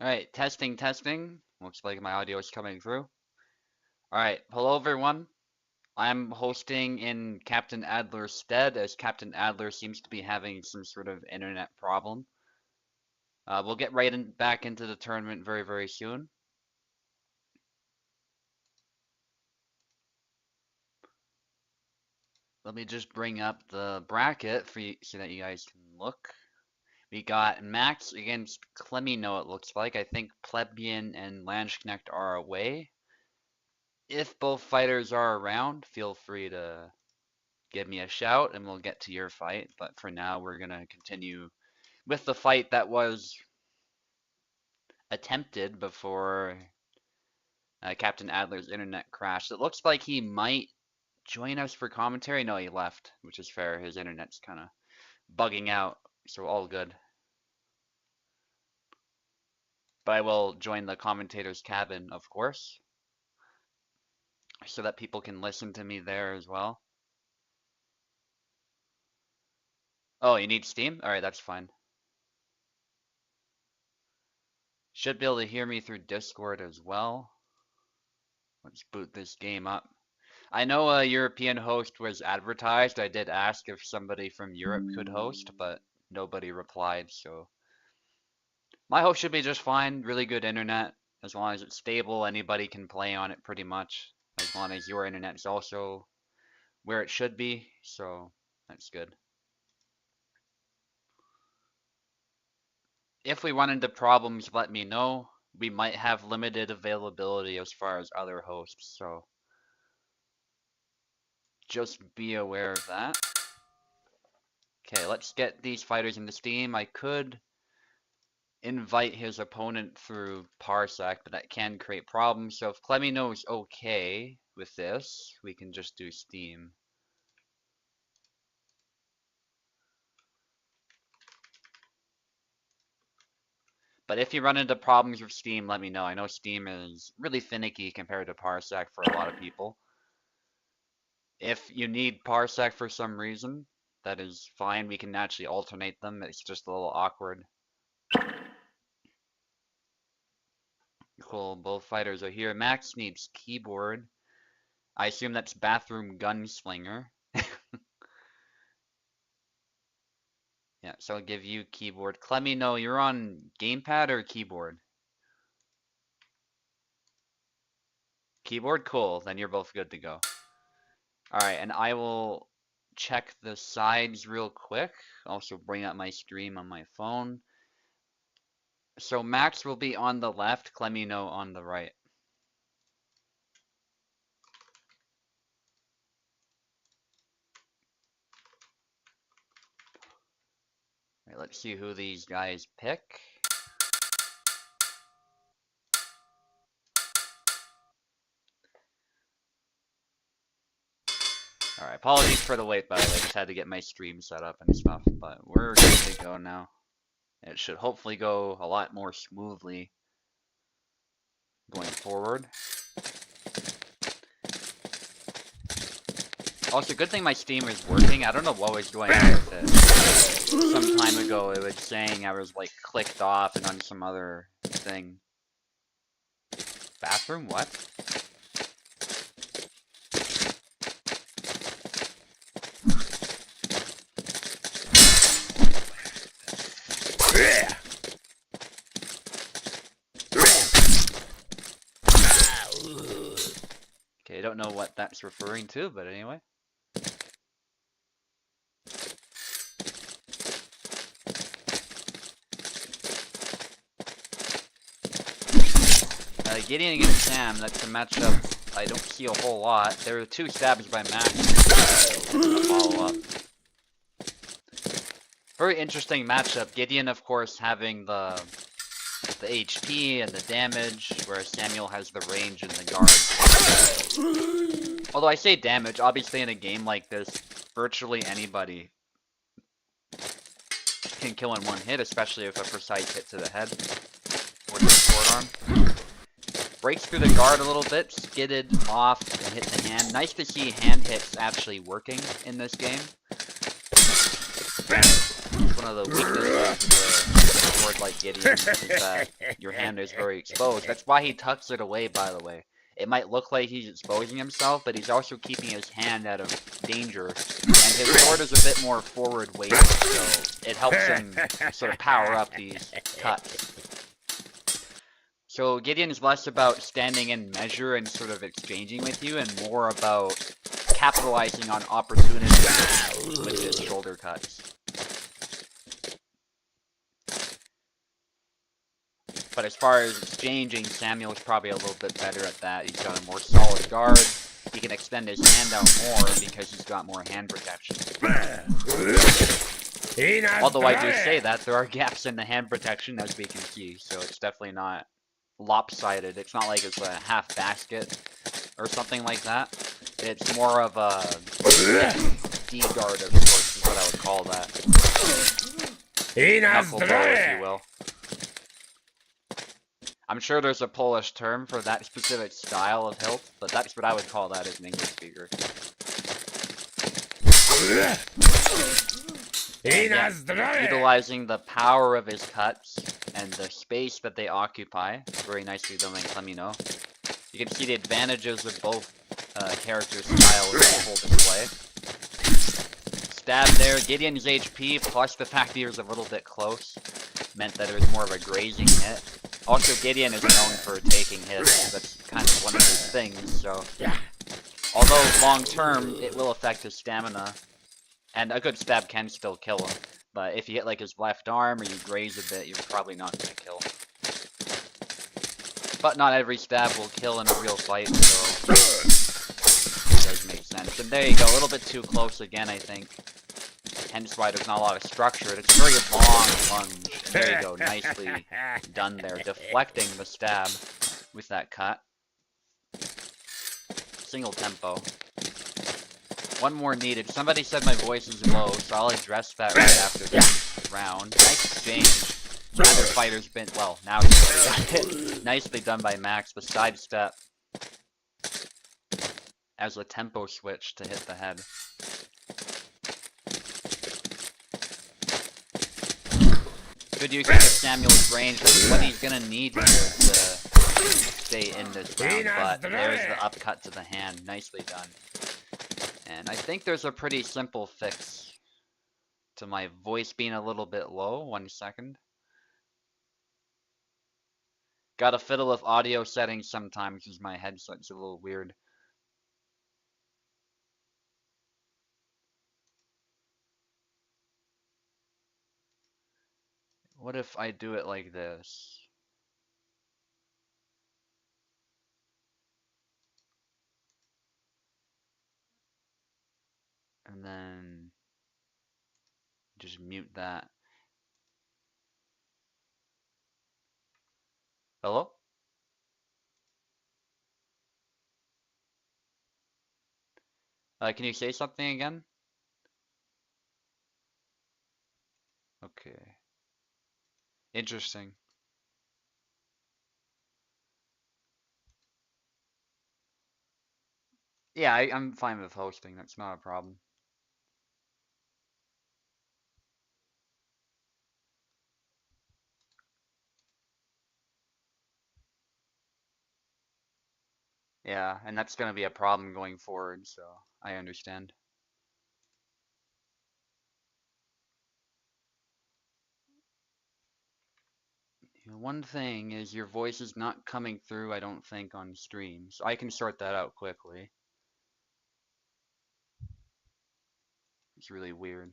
Alright, testing. Looks like my audio is coming through. Alright, hello everyone. I'm hosting in Captenadler's stead, as Captenadler seems to be having some sort of internet problem. We'll get back into the tournament very, very soon. Let me just bring up the bracket for you so that you guys can look. We got Max against Clemino, it looks like. I think Plebeian and Landsknecht are away. If both fighters are around, feel free to give me a shout and we'll get to your fight. But for now, we're going to continue with the fight that was attempted before Captenadler's internet crashed. It looks like he might join us for commentary. No, he left, which is fair. His internet's kind of bugging out, so all good. But I will join the commentator's cabin, of course, so that people can listen to me there as well. Oh, you need Steam? Alright, that's fine. Should be able to hear me through Discord as well. Let's boot this game up. I know a European host was advertised. I did ask if somebody from Europe could host, but nobody replied, so my host should be just fine. Really good internet. As long as it's stable, anybody can play on it pretty much. As long as your internet is also where it should be, so that's good. If we run into problems, let me know. We might have limited availability as far as other hosts, so just be aware of that. Okay, let's get these fighters into Steam. I could invite his opponent through Parsec, but that can create problems. So if Clemino is okay with this, we can just do Steam. But if you run into problems with Steam, let me know. I know Steam is really finicky compared to Parsec for a lot of people. If you need Parsec for some reason, that is fine. We can actually alternate them. It's just a little awkward. Cool, both fighters are here. Max needs keyboard. I assume that's bathroom gunslinger. Yeah, so I'll give you keyboard. Clemino, you're on gamepad or keyboard? Keyboard? Cool, then you're both good to go. Alright, and I will check the sides real quick. Also bring up my stream on my phone. So Max will be on the left, Clemino on the right. Right, let's see who these guys pick. Alright, apologies for the wait, by the way. I just had to get my stream set up and stuff, but we're good to go now. It should hopefully go a lot more smoothly going forward. Also, good thing my Steam is working. I don't know what was going on with it. Some time ago, it was saying I was like clicked off and on some other thing. Bathroom? What? Okay, I don't know what that's referring to, but anyway. Gideon against Sam, that's a matchup I don't see a whole lot. There are 2 stabs by Max and a follow-up. Very interesting matchup. Gideon, of course, having the HP and the damage, whereas Samuel has the range and the guard. Although I say damage, obviously in a game like this, virtually anybody can kill in one hit, especially if a precise hit to the head or the short arm. Breaks through the guard a little bit, skidded off and hit the hand. Nice to see hand hits actually working in this game. It's one of the weaknesses of the sword like Gideon is that your hand is very exposed. That's why he tucks it away, by the way. It might look like he's exposing himself, but he's also keeping his hand out of danger. And his sword is a bit more forward weighted, so it helps him sort of power up these cuts. So Gideon is less about standing in measure and sort of exchanging with you, and more about capitalizing on opportunities with his shoulder cuts. But as far as exchanging, Samuel's probably a little bit better at that. He's got a more solid guard. He can extend his hand out more because he's got more hand protection. Although I do say that, there are gaps in the hand protection as we can see, so it's definitely not lopsided. It's not like it's a half basket or something like that. It's more of a D guard of sorts is what I would call that. Knuckle bow, if you will. I'm sure there's a Polish term for that specific style of hilt, but that's what I would call that as an English speaker. Yeah, utilizing the power of his cuts and the space that they occupy, very nicely done by Clemino. You can see the advantages of both character styles in full display. Stab there, Gideon's HP plus the fact he was a little bit close meant that it was more of a grazing hit. Also, Gideon is known for taking hits. That's kind of one of his things, so... Although, long term, it will affect his stamina. And a good stab can still kill him. But if you hit, like, his left arm or you graze a bit, you're probably not going to kill. But not every stab will kill in a real fight, so... It does make sense. And there you go, a little bit too close again, I think. Hence why there's not a lot of structure. It's a very long lunge. There you go, nicely done there. Deflecting the stab with that cut. Single tempo. One more needed. Somebody said my voice is low, so I'll address that right after this round. Nice exchange. Neither fighter's been... Well, now he's already got it. Nicely done by Max. The sidestep as a tempo switch to hit the head. Good use of Samuel's range. That's what he's gonna need here to stay in this round, but there's the upcut to the hand. Nicely done. And I think there's a pretty simple fix to my voice being a little bit low. 1 second. Gotta fiddle with audio settings sometimes because my headset's a little weird. What if I do it like this? And then just mute that. Hello? Can you say something again? Okay. Interesting. Yeah, I'm fine with hosting. That's not a problem. Yeah, and that's going to be a problem going forward, so I understand. One thing is your voice is not coming through, I don't think, on stream, so I can sort that out quickly. It's really weird.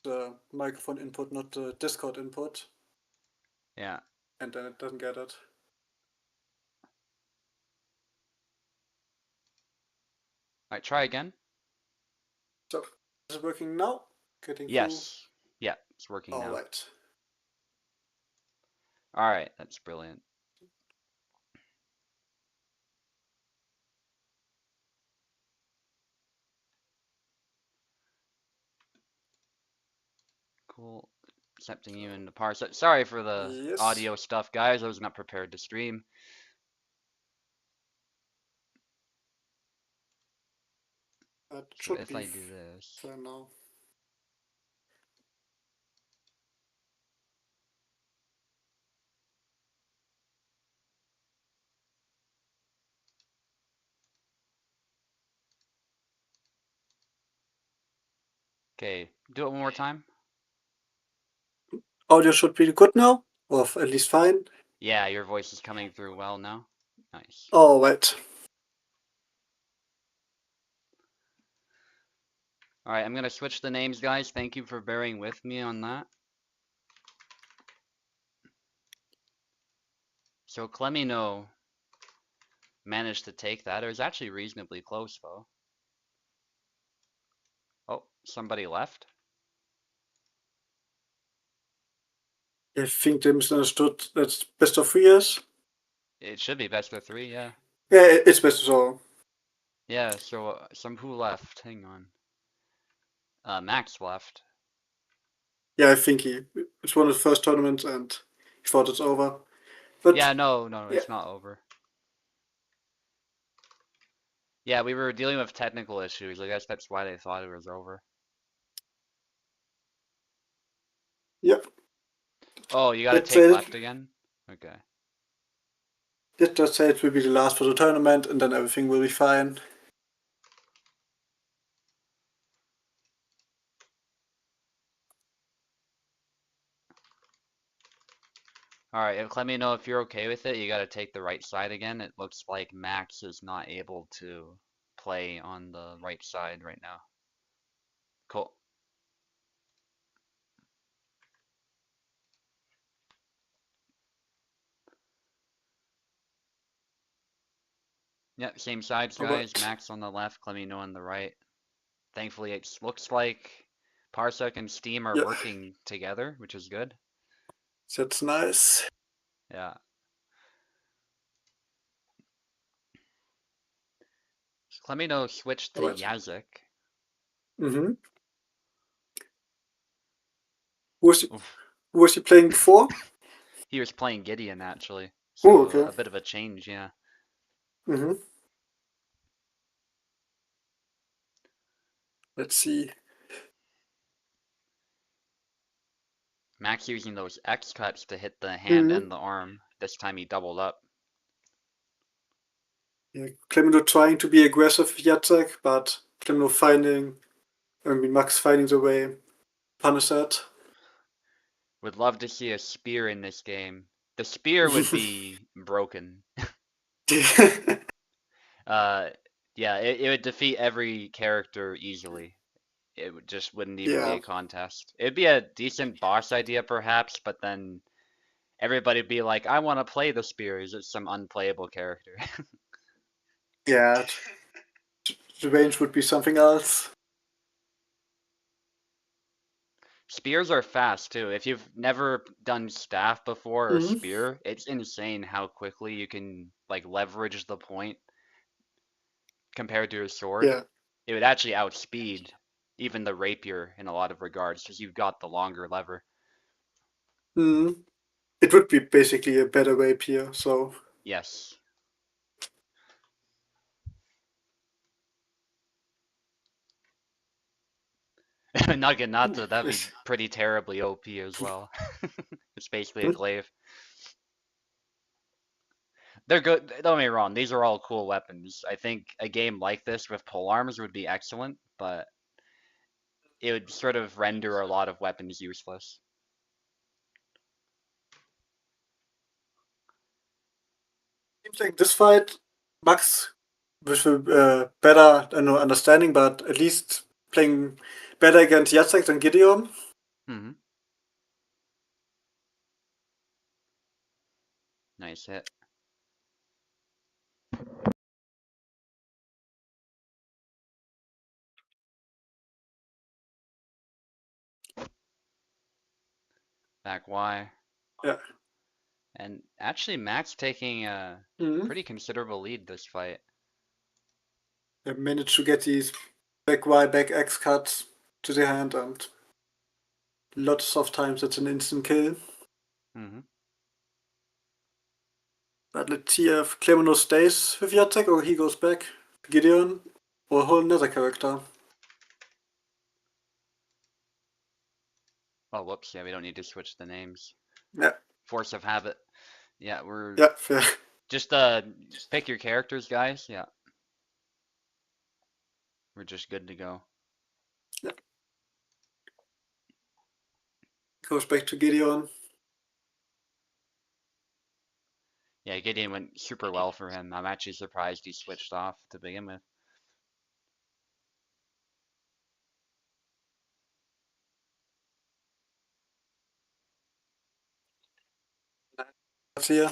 The microphone input, not the Discord input. Yeah. And then it doesn't get it. Alright, try again. So, is it working now? Getting yes. Yeah, it's working now. Alright. Alright, that's brilliant. Cool. Accepting you in the parse. Sorry for the audio stuff, guys. I was not prepared to stream. That So should if be I do this. fair now. Okay, do it one more time. Audio should be good now, or at least fine. Yeah, your voice is coming through well now. Nice. All right. All right, I'm gonna switch the names, guys. Thank you for bearing with me on that. So Clemino managed to take that. It was actually reasonably close, though. Oh, somebody left. I think they misunderstood that's best of 3 years. It should be best of three, yeah. Yeah, it's best so. Yeah, so some who left? Hang on. Max left. Yeah, I think it's one of the first tournaments and he thought it's over. But Yeah, no, yeah, it's not over. Yeah, we were dealing with technical issues. I guess that's why they thought it was over. yeah. Oh, you gotta Let's take say left again? Okay. let's just say it will be the last for the tournament, and then everything will be fine. Alright, let me know if you're okay with it. You gotta take the right side again. It looks like Max is not able to play on the right side right now. Cool. Yep, same sides, All guys. right. Max on the left, Clemino on the right. Thankfully, it looks like Parsec and Steam are Yeah, working together, which is good. that's nice. Yeah. Clemino switched All to right. Yazek. Mm-hmm. Who was he, Oof. who was he playing before? He was playing Gideon, actually. Oh, So okay. a bit of a change, yeah. Mm-hmm. Let's see. Max using those X cuts to hit the hand Mm-hmm. and the arm. This time he doubled up. Yeah, Clemeno trying to be aggressive with Jacek, but Clemeno Max finding the way, punish that. Would love to see a spear in this game. The spear would be broken. Uh, yeah, it would defeat every character easily. Just wouldn't even be Yeah, a contest. It'd be a decent boss idea perhaps, but then everybody would be like, I want to play the spears. It's some unplayable character. yeah. The range would be something else. Spears are fast too. If you've never done staff before or Mm-hmm. spear, it's insane how quickly you can like leverage the point compared to your sword. Yeah. It would actually outspeed even the rapier in a lot of regards because you've got the longer lever. Mm-hmm. It would be basically a better rapier. So Yes. Naginata, that'd be yes. pretty terribly OP as well. It's basically a glaive. They're good. Don't get me wrong, these are all cool weapons. I think a game like this with polearms would be excellent, but it would sort of render a lot of weapons useless. Seems like this fight, Max with a better, I don't know, understanding, but at least playing better against Jacek than Gideon. Hmm. Nice hit. Back Y. Yeah. And actually, Max taking a Mm-hmm. pretty considerable lead this fight. They managed to get these back Y, back X cuts to the hand, and lots of times it's an instant kill. Hmm. But let's see if Clemeno stays with Jacek or he goes back to Gideon or a whole another character. Oh, whoops. Yeah, we don't need to switch the names. Yeah, Force of habit. Yeah, we're yeah, fair. just pick your characters, guys. Yeah, we're just good to go. Yeah. Goes back to Gideon. Yeah, Gideon went super well for him. I'm actually surprised he switched off to begin with. Here.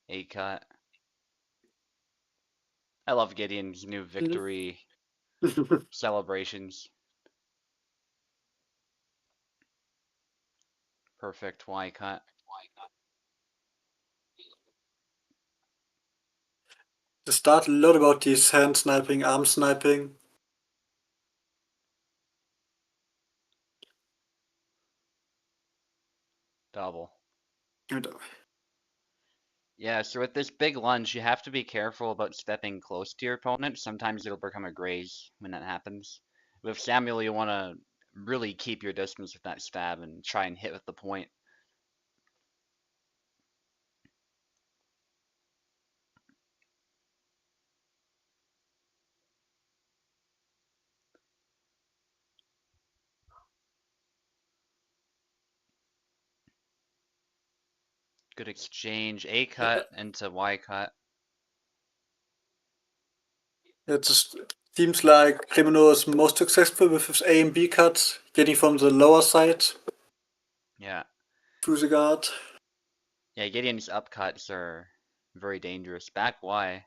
A cut. I love Gideon's new victory celebrations. Perfect Y cut. They start a lot about these hand sniping, arm sniping. Double. And Yeah, so with this big lunge, you have to be careful about stepping close to your opponent. Sometimes it'll become a graze when that happens. With Samuel, you want to really keep your distance with that stab and try and hit with the point. Good exchange. A yeah, cut into Y cut. it just seems like Criminal is most successful with his A and B cuts, getting from the lower side Yeah. through the guard. Yeah, Gideon's upcuts are very dangerous. Back Y.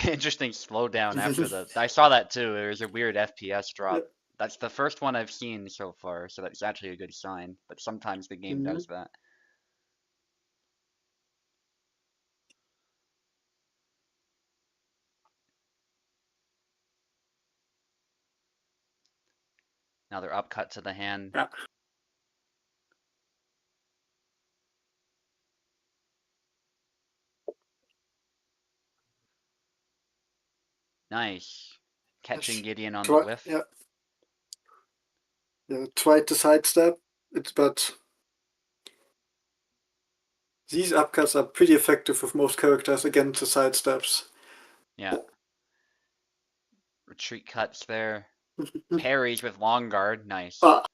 Interesting slowdown after the. I saw that too. There was a weird FPS Yeah. drop. That's the first one I've seen so far, so that's actually a good sign. But sometimes the game Mhm. does that. Now they're upcut to the hand. Yeah. Nice. Catching Yes. Gideon on the Try, whiff. yeah. Yeah. Tried to sidestep. But these upcuts are pretty effective with most characters against the sidesteps. Yeah. Retreat cuts there. Parries with long guard. Nice. Ah,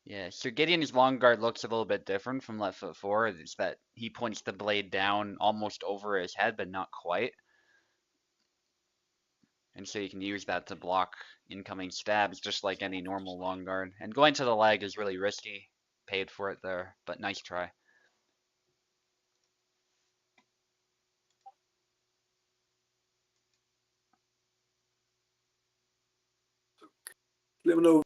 Yeah, so Gideon's long guard looks a little bit different from left foot forward. It's that he points the blade down almost over his head, but not quite. And so you can use that to block incoming stabs just like any normal long guard. And going to the leg is really risky. Paid for it there, but nice try. let me know.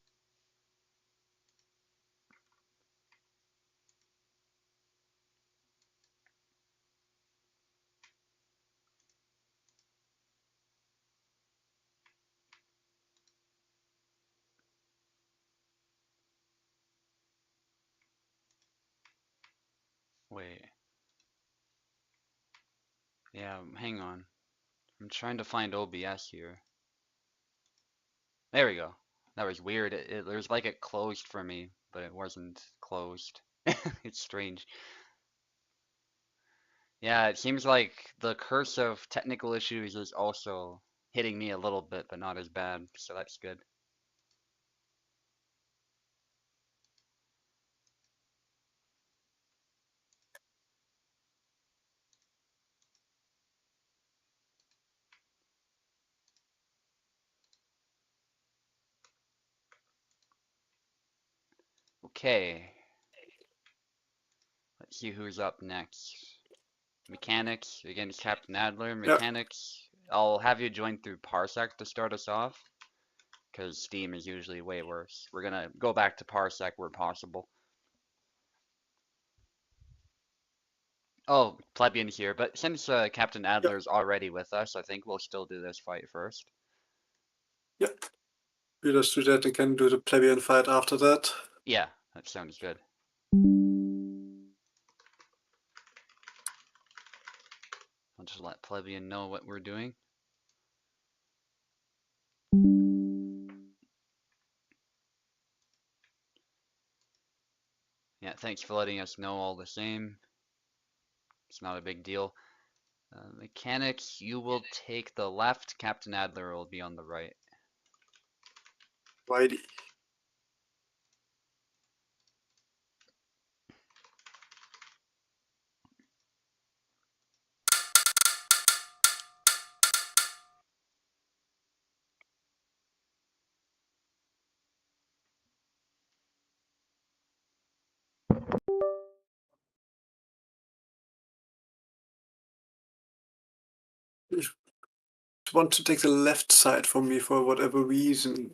Wait. Yeah, hang on. I'm trying to find OBS here. There we go. That was weird. It was like it closed for me, but it wasn't closed. It's strange. Yeah, it seems like the curse of technical issues is also hitting me a little bit, but not as bad, so that's good. Okay, let's see who's up next. Mechanics against Captenadler. Yeah. Mechanics, I'll have you join through Parsec to start us off, because Steam is usually way worse. We're gonna go back to Parsec where possible. Oh, Plebeian's here, but since Captain Yeah. Adler's already with us, I think we'll still do this fight first. Yeah. We just do that and can do the plebeian fight after that. Yeah, that sounds good. I'll just let Plebeian know what we're doing. Yeah, thanks for letting us know all the same. It's not a big deal. Mechanics, you will take the left. Captenadler will be on the right. Righty. Want to take the left side from me for whatever reason.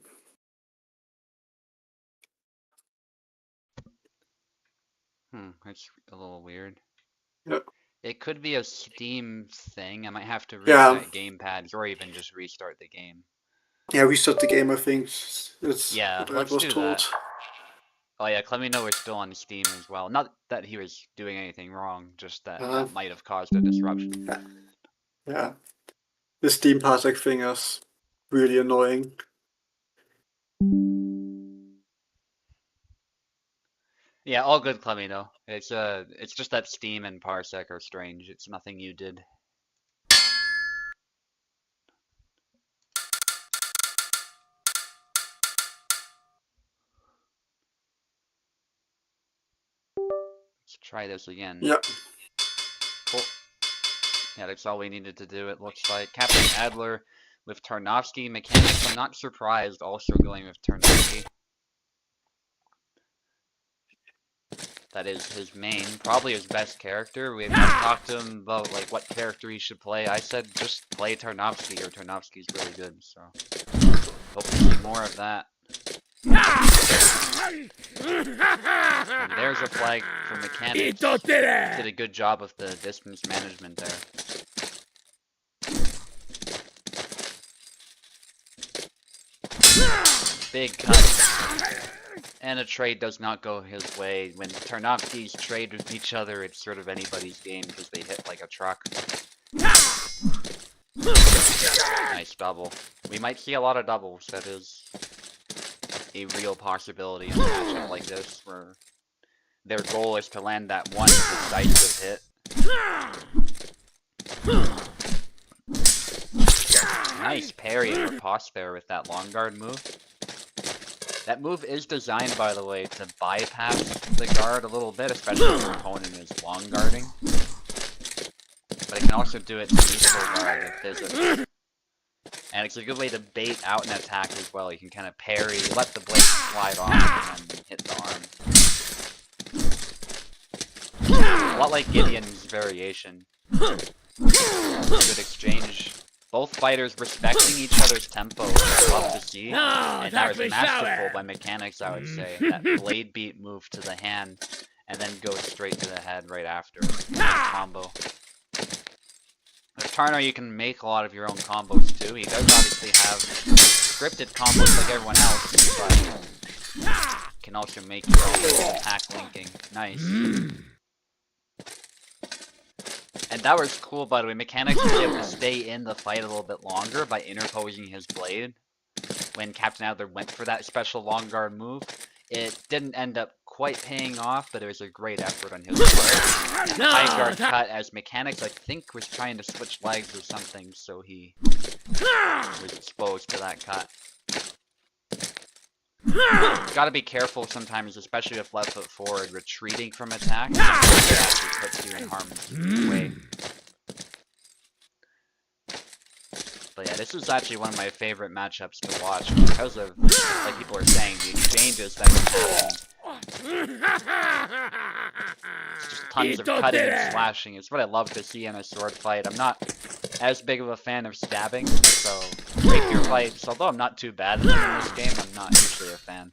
That's a little weird. Yeah. It could be a Steam thing. I might have to Yeah. reset gamepads or even just restart the game. Yeah, restart the game, I think. That's Yeah, what I let's was do told. that. Oh yeah, let me know we're still on Steam as well. Not that he was doing anything wrong, just that that might have caused a disruption. Yeah. The Steam Parsec thing is really annoying. Yeah, all good, let me know. It's just that Steam and Parsec are strange. It's nothing you did. Let's try this again. Yeah. Cool. Yeah, that's all we needed to do, it looks like. Captenadler with Tarnowski. Mechanics, I'm not surprised, also going with Tarnowski. That is his main, probably his best character. We've talked to him about like what character he should play. I said just play Tarnowski, or Tarnowski's really good, so hope to see more of that. And there's a flag for Mechanics. Did a good job of the distance management there. Big cut. And a trade does not go his way. When Tarnowskis trade with each other, it's sort of anybody's game because they hit like a truck. Nice double. We might see a lot of doubles. That is a real possibility in a matchup like this, where their goal is to land that one decisive hit. Nice parry and riposte there with that long guard move. That move is designed, by the way, to bypass the guard a little bit, especially if your opponent is long guarding. But it can also do it to neutral guard if there's a... And it's a good way to bait out an attack as well. You can kind of parry, let the blade slide off, and then hit the arm. A lot like Gideon's variation. Good exchange. Both fighters respecting each other's tempo, which I love to see. And that was masterful by Mechanics, I would say. That blade beat move to the hand, and then go straight to the head right after. Nice combo. With Tarno, you can make a lot of your own combos too. He does obviously have scripted combos like everyone else, but you can also make your own attack linking. Nice. And that was cool, by the way. Mechanics was able to stay in the fight a little bit longer by interposing his blade. When Captenadler went for that special long guard move, it didn't end up quite paying off, but it was a great effort on his part. High guard cut as Mechanics, I think, was trying to switch legs or something, so he was exposed to that cut. Gotta be careful sometimes, especially with left foot forward, retreating from attack. It actually puts you in harm's way. But yeah, this is actually one of my favorite matchups to watch because of, like people are saying, the exchanges that can happen. Just tons of cutting and slashing. It's what I love to see in a sword fight. I'm not as big of a fan of stabbing, so rapier fights, although I'm not too bad at them in this game, I'm not usually a fan.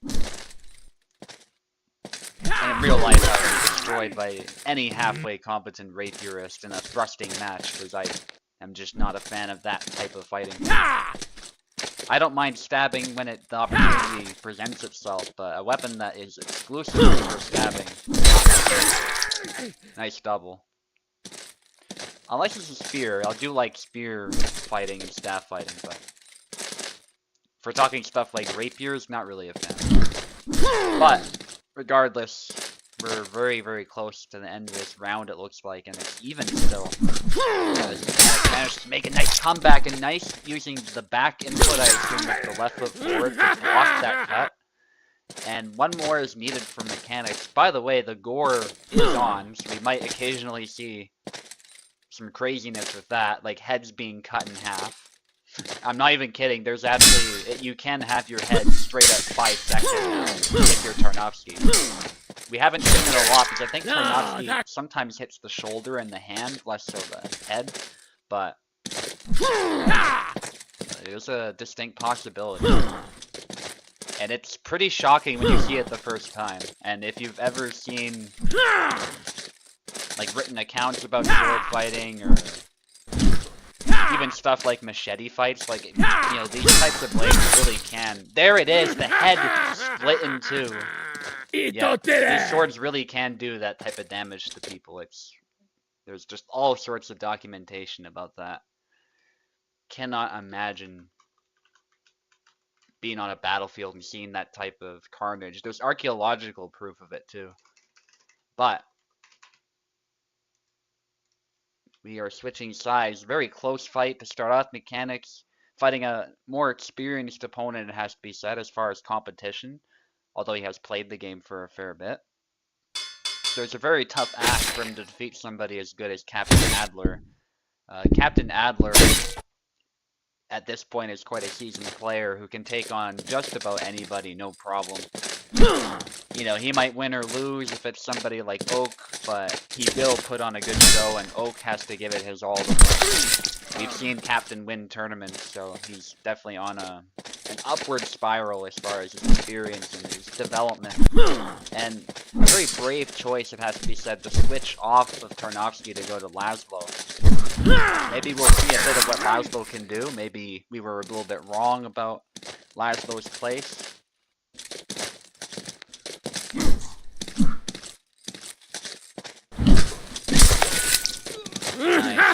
And in real life, I would be destroyed by any halfway competent rapierist in a thrusting match, because I am just not a fan of that type of fighting. I don't mind stabbing when the opportunity presents itself, but a weapon that is exclusively for stabbing. Nice double. Unless it's a spear, I do like spear fighting and staff fighting, but for talking stuff like rapiers, not really a fan. But regardless, We're very, very close to the end of this round, it looks like, and it's even still. As Mechanic managed to make a nice comeback, and nice using the back input, I assume, with the left foot forward to block that cut. And one more is needed for Mechanics. By the way, the gore is on, so we might occasionally see some craziness with that, like heads being cut in half. I'm not even kidding, there's actually, you can have your head straight up 5 seconds now if you're Tarnowski. We haven't seen it a lot, because I think Tarnowski sometimes hits the shoulder and the hand, less so the head, but there's a distinct possibility. And it's pretty shocking when you see it the first time. And if you've ever seen, like, written accounts about sword fighting, or even stuff like machete fights, like, you know, these types of blades really can. There it is, the head split in two. Yeah, these swords really can do that type of damage to people. There's just all sorts of documentation about that. Cannot imagine being on a battlefield and seeing that type of carnage. There's archaeological proof of it too. But we are switching sides. Very close fight to start off. Mechanics fighting a more experienced opponent, it has to be said, as far as competition, although he has played the game for a fair bit. So it's a very tough ask for him to defeat somebody as good as Captenadler. Captenadler, at this point, is quite a seasoned player who can take on just about anybody, no problem. You know, he might win or lose if it's somebody like Oak, but he will put on a good show, and Oak has to give it his all to win. We've seen Captain win tournaments, so he's definitely on an upward spiral as far as his experience and his development. And a very brave choice, it has to be said, to switch off of Tarnowski to go to Laszlo. Maybe we'll see a bit of what Laszlo can do. Maybe we were a little bit wrong about Laszlo's place. Nice.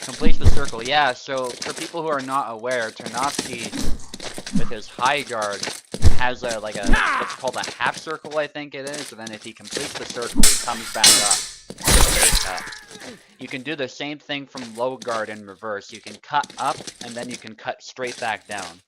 Completes the circle. Yeah, so for people who are not aware, Tarnowski, with his high guard, has what's called a half circle, I think it is, and then if he completes the circle, he comes back up. You can do the same thing from low guard in reverse. You can cut up, and then you can cut straight back down.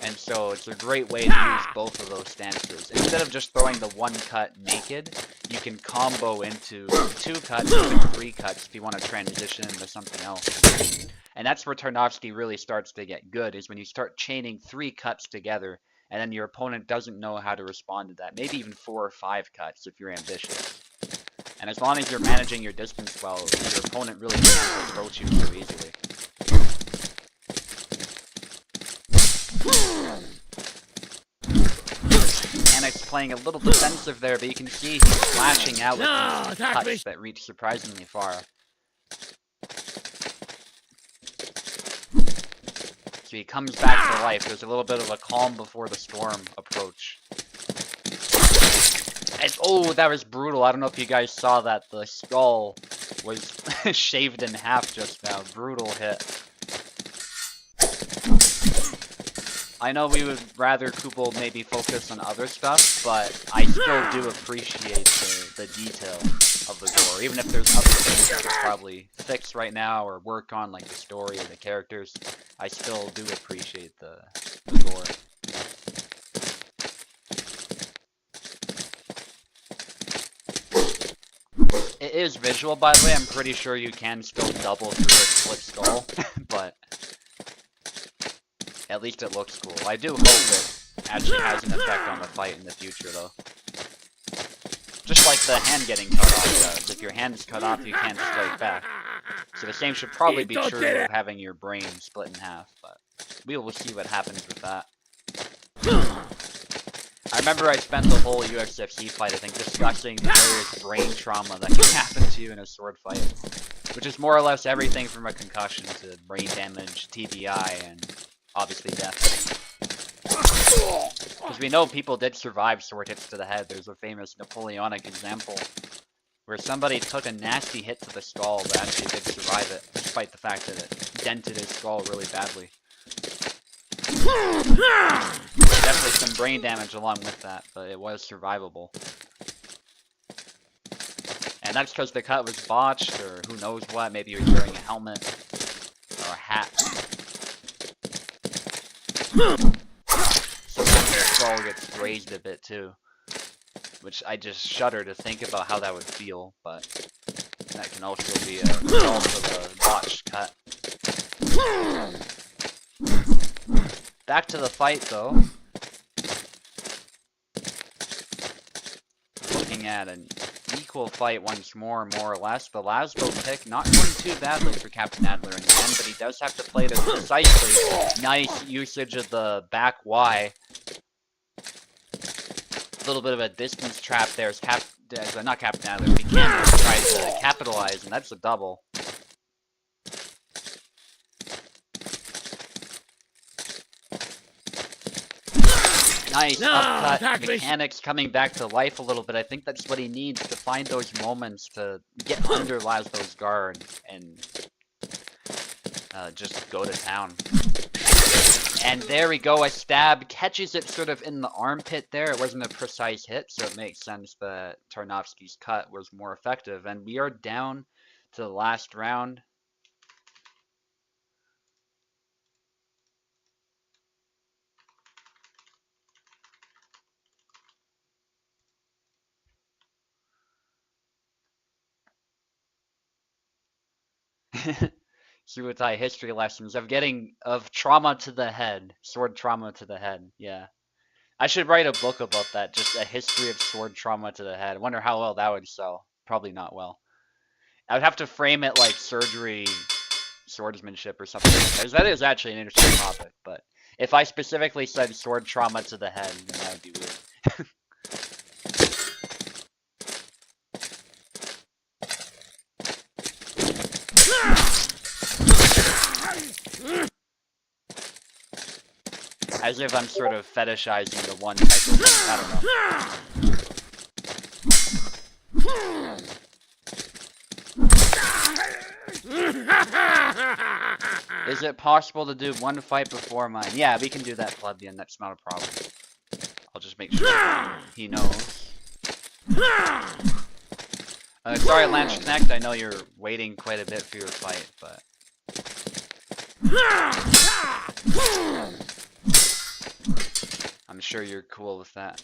And so it's a great way to use both of those stances. Instead of just throwing the one cut naked, you can combo into 2 cuts, even 3 cuts if you want to transition into something else. And that's where Tarnowski really starts to get good, is when you start chaining 3 cuts together, and then your opponent doesn't know how to respond to that. Maybe even 4 or 5 cuts if you're ambitious. And as long as you're managing your distance well, your opponent really can't approach you so easily. Mechanic's playing a little defensive there, but you can see he's flashing out with these cuts that reach surprisingly far. So he comes back to life. There's a little bit of a calm before the storm approach. And, oh, that was brutal. I don't know if you guys saw that. The skull was shaved in half just now. Brutal hit. I know we would rather Kupol maybe focus on other stuff, but I still do appreciate the detail of the gore. Even if there's other things I could probably fix right now or work on, like the story or the characters, I still do appreciate the gore. It is visual, by the way. I'm pretty sure you can still double through a split skull, but at least it looks cool. I do hope it actually has an effect on the fight in the future, though. Just like the hand getting cut off does. If your hand is cut off, you can't strike back. So the same should probably be true of having your brain split in half, but we will see what happens with that. I remember I spent the whole USFC fight, I think, discussing the various brain trauma that can happen to you in a sword fight. Which is more or less everything from a concussion to brain damage, TBI, and obviously death. Because we know people did survive sword hits to the head. There's a famous Napoleonic example where somebody took a nasty hit to the skull but actually did survive it, despite the fact that it dented his skull really badly. Definitely some brain damage along with that, but it was survivable. And that's because the cut was botched, or who knows what. Maybe you're wearing a helmet or a hat. Sometimes the skull gets grazed a bit too, which I just shudder to think about how that would feel, but that can also be a result of a botched cut. Back to the fight though. Looking at an equal fight once more or less. The Lasbo pick not going too badly for Captenadler in the end, but he does have to play this precisely. Nice usage of the back Y. A little bit of a distance trap there as not Captenadler, Buchanan tries to capitalize, and that's a double. Nice upcut. Mechanics coming back to life a little bit. I think that's what he needs to find those moments to get under Lasbo's guard and just go to town. And there we go, a stab catches it sort of in the armpit there. It wasn't a precise hit, so it makes sense that Tarnowski's cut was more effective. And we are down to the last round. Suitai history lessons of trauma to the head, sword trauma to the head. Yeah, I should write a book about that. Just a history of sword trauma to the head. I wonder how well that would sell. Probably not well. I would have to frame it like surgery, swordsmanship, or something. Because that is actually an interesting topic. But if I specifically said sword trauma to the head, then that would be weird. As if I'm sort of fetishizing the one type of thing. I don't know. Is it possible to do one fight before mine? Yeah, we can do that, Plebeian. That's not a problem. I'll just make sure he knows. Sorry, Lance Connect. I know you're waiting quite a bit for your fight, but... I'm sure you're cool with that.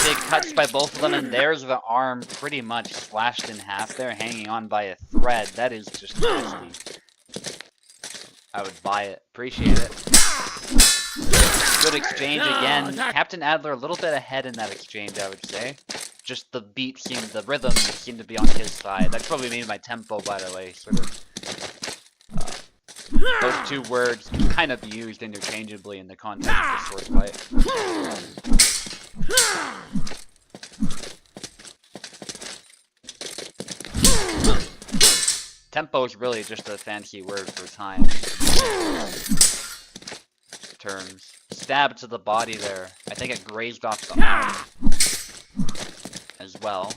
Big cuts by both of them, and there's the arm pretty much slashed in half there, hanging on by a thread. That is just nasty. I would buy it. Appreciate it. Good exchange again. Captenadler a little bit ahead in that exchange, I would say. Just the rhythm seemed to be on his side. That's what we mean by tempo, by the way. Sort of. Those two words can kind of be used interchangeably in the context of the sword fight. Tempo is really just a fancy word for time. Terms. Stab to the body there. I think it grazed off the arm as well.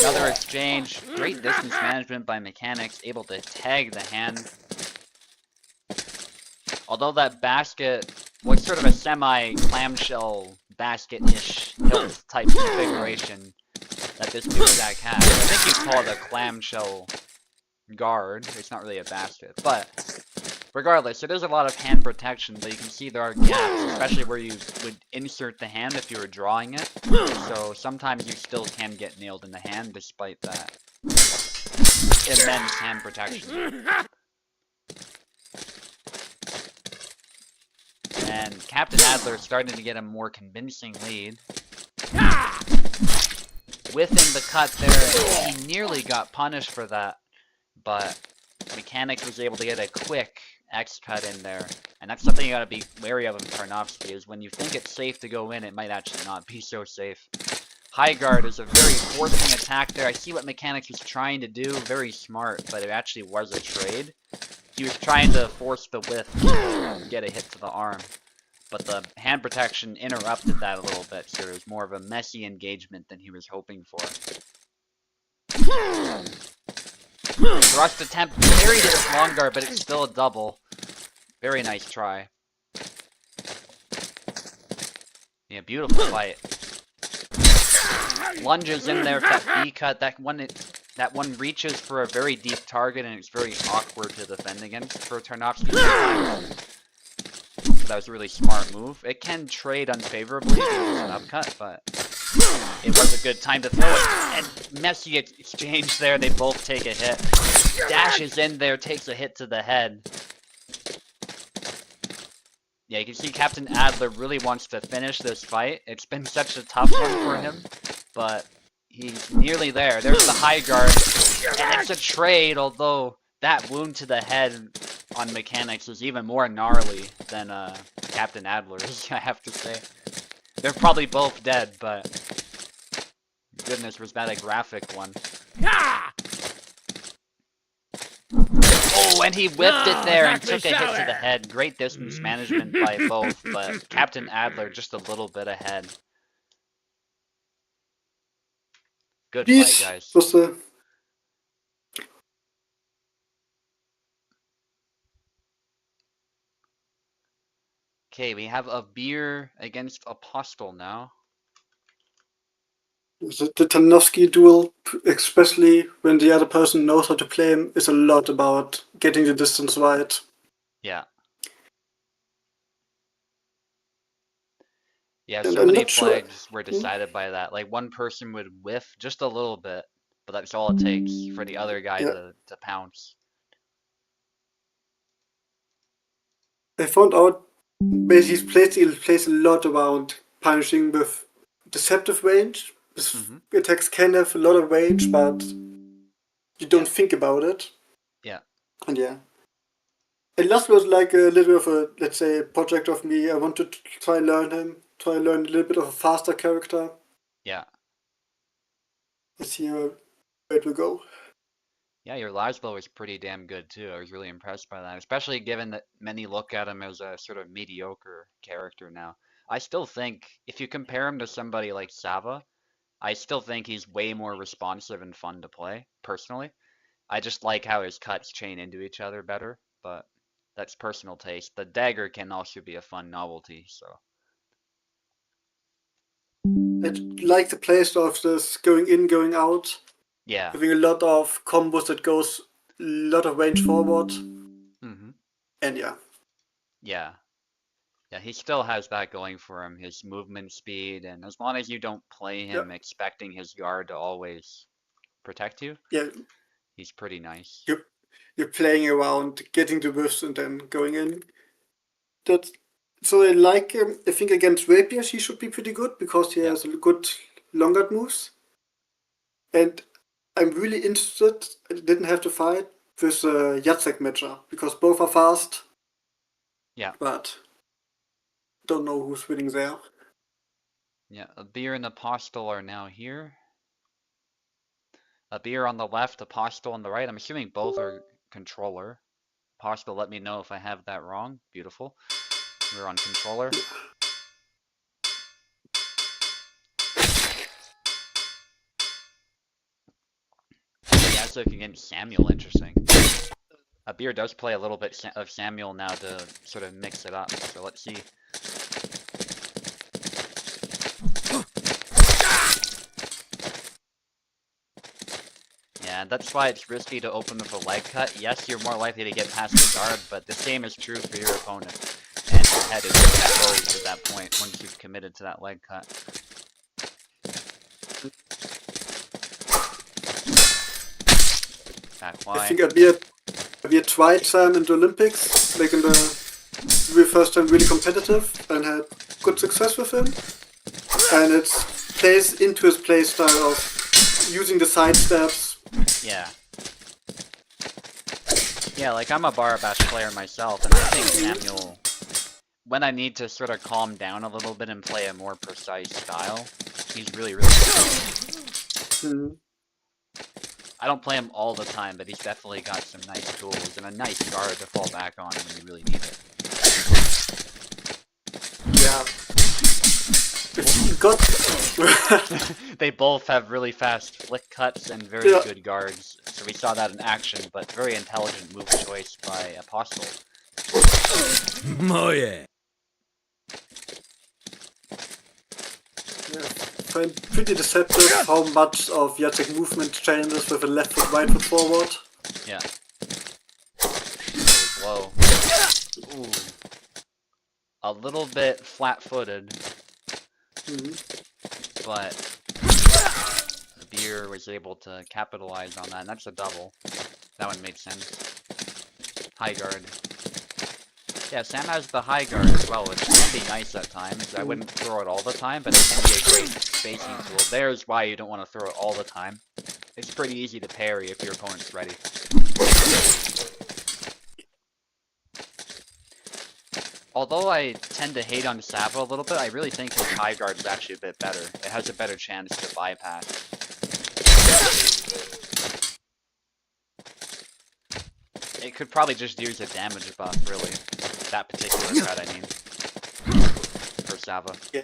Another exchange. Great distance management by Mechanics, able to tag the hand. Although that basket was sort of a semi-clamshell basket-ish hilt type configuration that this new stack has. I think you'd call it a clamshell guard. It's not really a basket, but regardless, it is a lot of hand protection, but you can see there are gaps, especially where you would insert the hand if you were drawing it. So sometimes you still can get nailed in the hand despite that immense hand protection. And Captenadler starting to get a more convincing lead. Whiffing the cut there, he nearly got punished for that, but Mechanics was able to get a quick X cut in there, and that's something you gotta be wary of Tarnowski, is when you think it's safe to go in, it might actually not be so safe. High guard is a very forcing attack there. I see what Mechanics was trying to do, very smart, but it actually was a trade. He was trying to force the whiff to get a hit to the arm, but the hand protection interrupted that a little bit, so it was more of a messy engagement than he was hoping for. Thrust attempt carried his long guard, but it's still a double. Very nice try. Yeah, beautiful fight. Lunges in there for that B cut. That one reaches for a very deep target, and it's very awkward to defend against for Tarnowski. That was a really smart move. It can trade unfavorably because it's an upcut, but it was a good time to throw it. And messy exchange there. They both take a hit. Dashes in there, takes a hit to the head. Yeah, you can see Captenadler really wants to finish this fight. It's been such a tough one for him, but he's nearly there. There's the high guard, and it's a trade, although that wound to the head on mechanics is even more gnarly than Captenadler's, I have to say. They're probably both dead, but goodness, was that a graphic one. Oh, and he whipped it there and took a hit to the head. Great distance management by both, but Captenadler just a little bit ahead. Good fight, guys. Okay, we have a beer against Apostle now. The Tarnowski duel, especially when the other person knows how to play him, is a lot about getting the distance right. Yeah. Yeah, so many flags were decided by that. Like, one person would whiff just a little bit, but that's all it takes for the other guy to pounce. I found out basically he plays a lot around punishing with deceptive range. His attacks can have a lot of range, but you don't think about it. Yeah. And yeah. And last was like a little bit of a, let's say, project of me. I wanted to try and learn him, try and learn a little bit of a faster character. Yeah. Let's see where it will go. Yeah, your Laszlo is pretty damn good too. I was really impressed by that, especially given that many look at him as a sort of mediocre character now. I still think, if you compare him to somebody like Sava, I still think he's way more responsive and fun to play, personally. I just like how his cuts chain into each other better, but that's personal taste. The dagger can also be a fun novelty, so. I like the playstyle of this going in, going out. Yeah. Having a lot of combos that goes a lot of range forward. And yeah. Yeah. Yeah, he still has that going for him, his movement speed, and as long as you don't play him expecting his guard to always protect you, he's pretty nice. You're playing around, getting the whiffs, and then going in. So I like him. I think against rapiers he should be pretty good because he has a good long guard moves. And I'm really interested. I didn't have to fight with Jacek matchup because both are fast. Yeah. But don't know who's winning there. Yeah, a beer and Apostle are now here. A beer on the left, Apostle on the right. I'm assuming both are controller. Apostle, let me know if I have that wrong. Beautiful. We're on controller. Yazuk against Samuel, interesting. A beer does play a little bit of Samuel now to sort of mix it up, so let's see. Yeah, that's why it's risky to open with a leg cut. Yes, you're more likely to get past the guard, but the same is true for your opponent. And your head is exposed at that point once you've committed to that leg cut. Back wide. I think Abir tried time in the Olympics, like in the first time really competitive, and had good success with him. And it plays into his playstyle of using the side steps. Yeah. Yeah, like I'm a Barabash player myself, and I think Samuel, when I need to sort of calm down a little bit and play a more precise style, he's really, really good. I don't play him all the time, but he's definitely got some nice tools and a nice guard to fall back on when you really need it. got They both have really fast flick cuts and very yeah. good guards, so we saw that in action, but very intelligent move choice by Apostle. Oh yeah. Yeah, find pretty deceptive how much of Jacek movement changes with a left foot, right foot forward. Yeah. It was low. Ooh. A little bit flat-footed, but the beer was able to capitalize on that, and that's a double. That one made sense. High guard. Yeah, Sam has the high guard as well, which can be nice at times. I wouldn't throw it all the time, but it can be a great spacing tool. There's why you don't want to throw it all the time. It's pretty easy to parry if your opponent's ready. Although I tend to hate on Sava a little bit, I really think his high guard is actually a bit better. It has a better chance to bypass. It could probably just use a damage buff, really. That particular threat, I mean. For Sava. Yeah.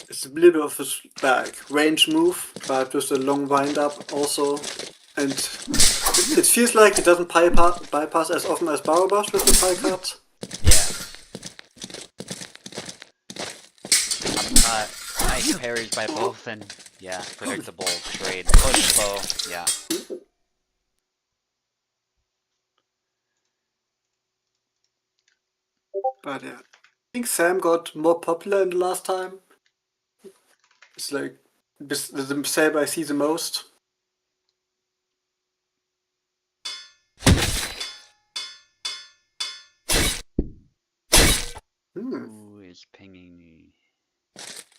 It's a little bit of a like range move, but with a long wind up also. And it feels like it doesn't bypass as often as Barabash with the high cut. Yeah. Nice parries by both, and yeah, predictable trade. Push bow, yeah. But yeah, I think Sam got more popular in the last time. It's like the saber I see the most. Who is pinging me?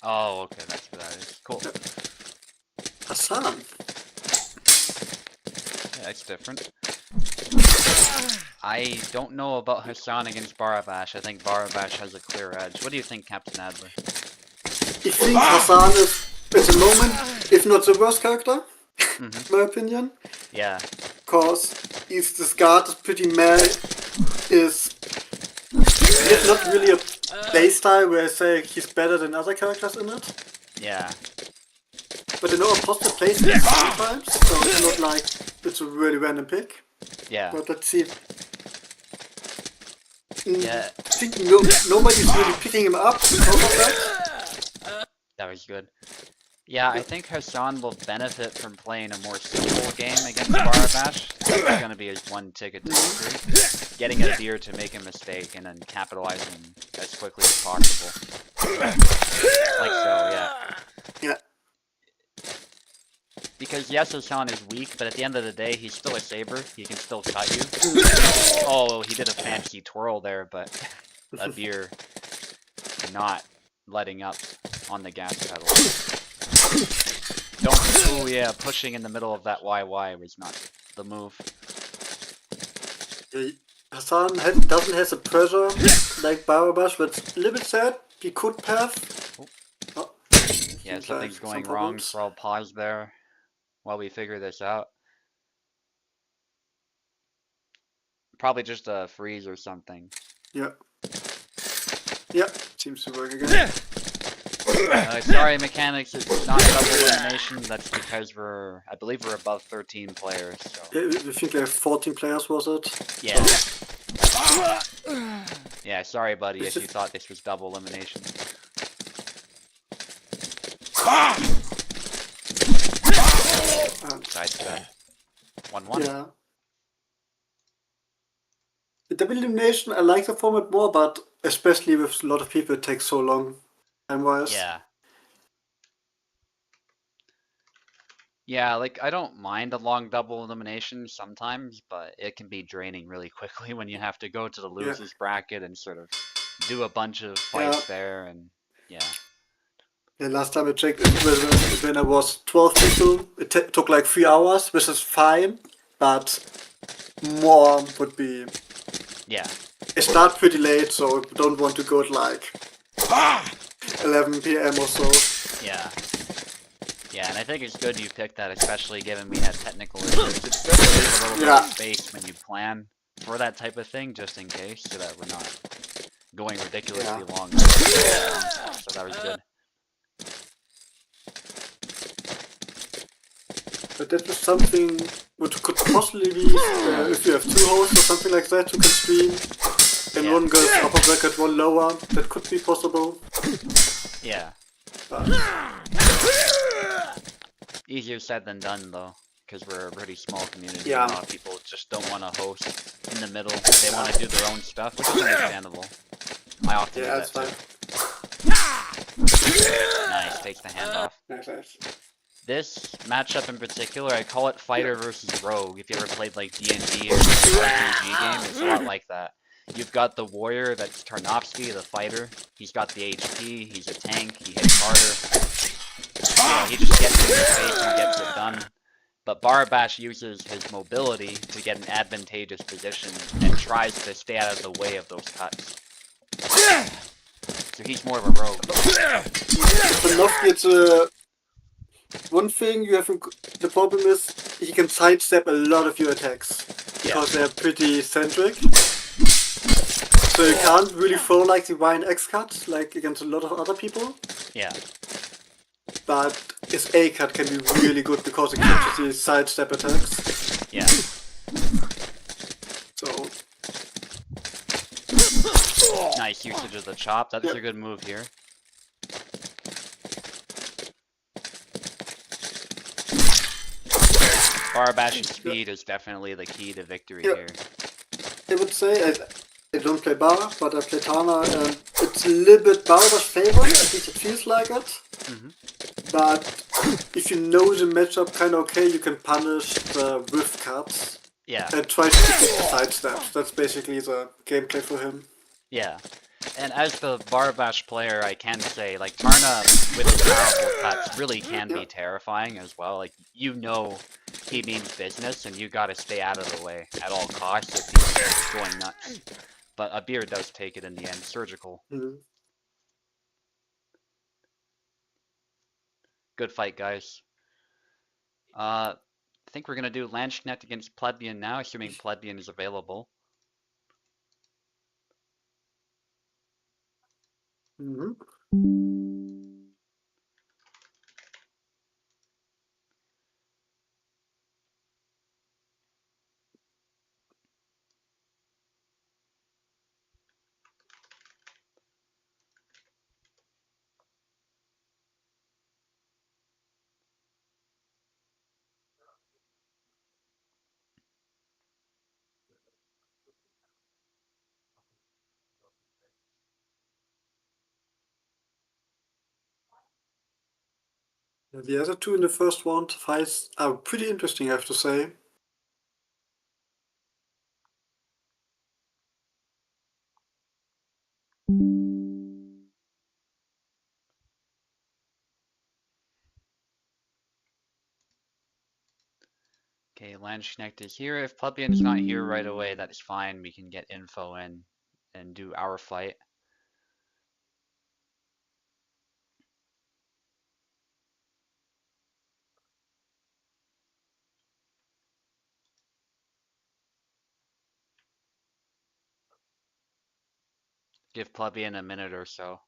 Oh, okay, that's what that is. Cool. Hassan. Yeah, that's different. I don't know about Hassan against Barabash. I think Barabash has a clear edge. What do you think, Captenadler? I think Hassan is, at the moment, if not the worst character, in my opinion. Yeah. Because this guard is pretty mad. It's not really a playstyle where I say he's better than other characters in it. Yeah. But I know Apostle plays it sometimes, so it's not like it's a really random pick. Yeah. But let's see. Yeah. I think nobody's really picking him up because of that. That was good. Yeah, I think Hassan will benefit from playing a more simple game against Barabash. It's going to be his one ticket to victory. Getting a beer to make a mistake and then capitalizing as quickly as possible. Like so, yeah. Yeah. Because yes, Hassan is weak, but at the end of the day, he's still a saber. He can still cut you. Oh, he did a fancy twirl there, but a beer not letting up on the gas pedal. Oh yeah, pushing in the middle of that YY was not the move. Hassan doesn't have the pressure like Barabash, but it's a little bit sad. He could path. Oh. Yeah, something's going wrong, so I'll pause there while we figure this out. Probably just a freeze or something. Yeah. Yeah, seems to work again. Sorry, mechanics, it's not double elimination. That's because I believe we're above 13 players. So. Yeah, I think like 14 players, was it? Yeah. Yeah, sorry, buddy, if you thought this was double elimination. Sidestep. 1-1. Yeah. The double elimination, I like the format more, but especially with a lot of people, it takes so long time-wise. Yeah. Yeah, like, I don't mind a long double elimination sometimes, but it can be draining really quickly when you have to go to the losers bracket and sort of do a bunch of fights there, and yeah. Yeah, last time I checked, when I was 12 people, it took like 3 hours, which is fine, but more would be... Yeah. I start pretty late, so I don't want to go at like 11 p.m. or so. Yeah. Yeah, and I think it's good you picked that, especially given we had technical issues. It's good to leave a little bit of space when you plan for that type of thing, just in case, so that we're not going ridiculously Yeah. long, so that was good. But that was something which could possibly be if you have two hosts or something like that who can stream, and Yeah, one goes upper bracket, one lower. That could be possible. yeah. But Easier said than done though, because we're a pretty small community and yeah, a lot of people just don't want to host in the middle. They want to do their own stuff, which is understandable. I often do yeah, that's that too. fine. Nice, takes the hand off. Nice, nice. This matchup in particular, I call it fighter versus rogue. If you ever played like D&D or RPG game, it's a lot like that. You've got the warrior, that's Tarnowski, the fighter. He's got the HP, he's a tank, he hits harder. You know, he just gets in your face and gets it done. But Barabash uses his mobility to get an advantageous position and tries to stay out of the way of those cuts. So he's more of a rogue. For Nofki, it's one thing you have. The problem is he can sidestep a lot of your attacks because they're pretty centric. So you can't really throw like the Y and X cut like against a lot of other people. Yeah. But his A cut can be really good because it catches the sidestep attacks. Yeah. So Nice usage of the chop. That's a good move here. Barabash's speed is definitely the key to victory here. I would say I don't play Bar, but I play Tana, and it's a little bit Bara's favor. At least it feels like it. But if you know the matchup kind of okay, you can punish the whiff cuts. Yeah. And try to keep the side steps. That's basically the gameplay for him. Yeah. And as the Barabash player, I can say, like, Tarna with his powerful cuts really can be terrifying as well. Like, you know he means business, and you gotta stay out of the way at all costs if he's going nuts. But Abir does take it in the end. Surgical. Good fight, guys. I think we're gonna do Landsknecht against Plebeian now, assuming Plebeian is available. The other two in the first round fights are pretty interesting, I have to say. Okay, Landsknecht is here. If Plebeian's not here right away, that's fine. We can get info in and do our fight. Give Plebeian a minute or so.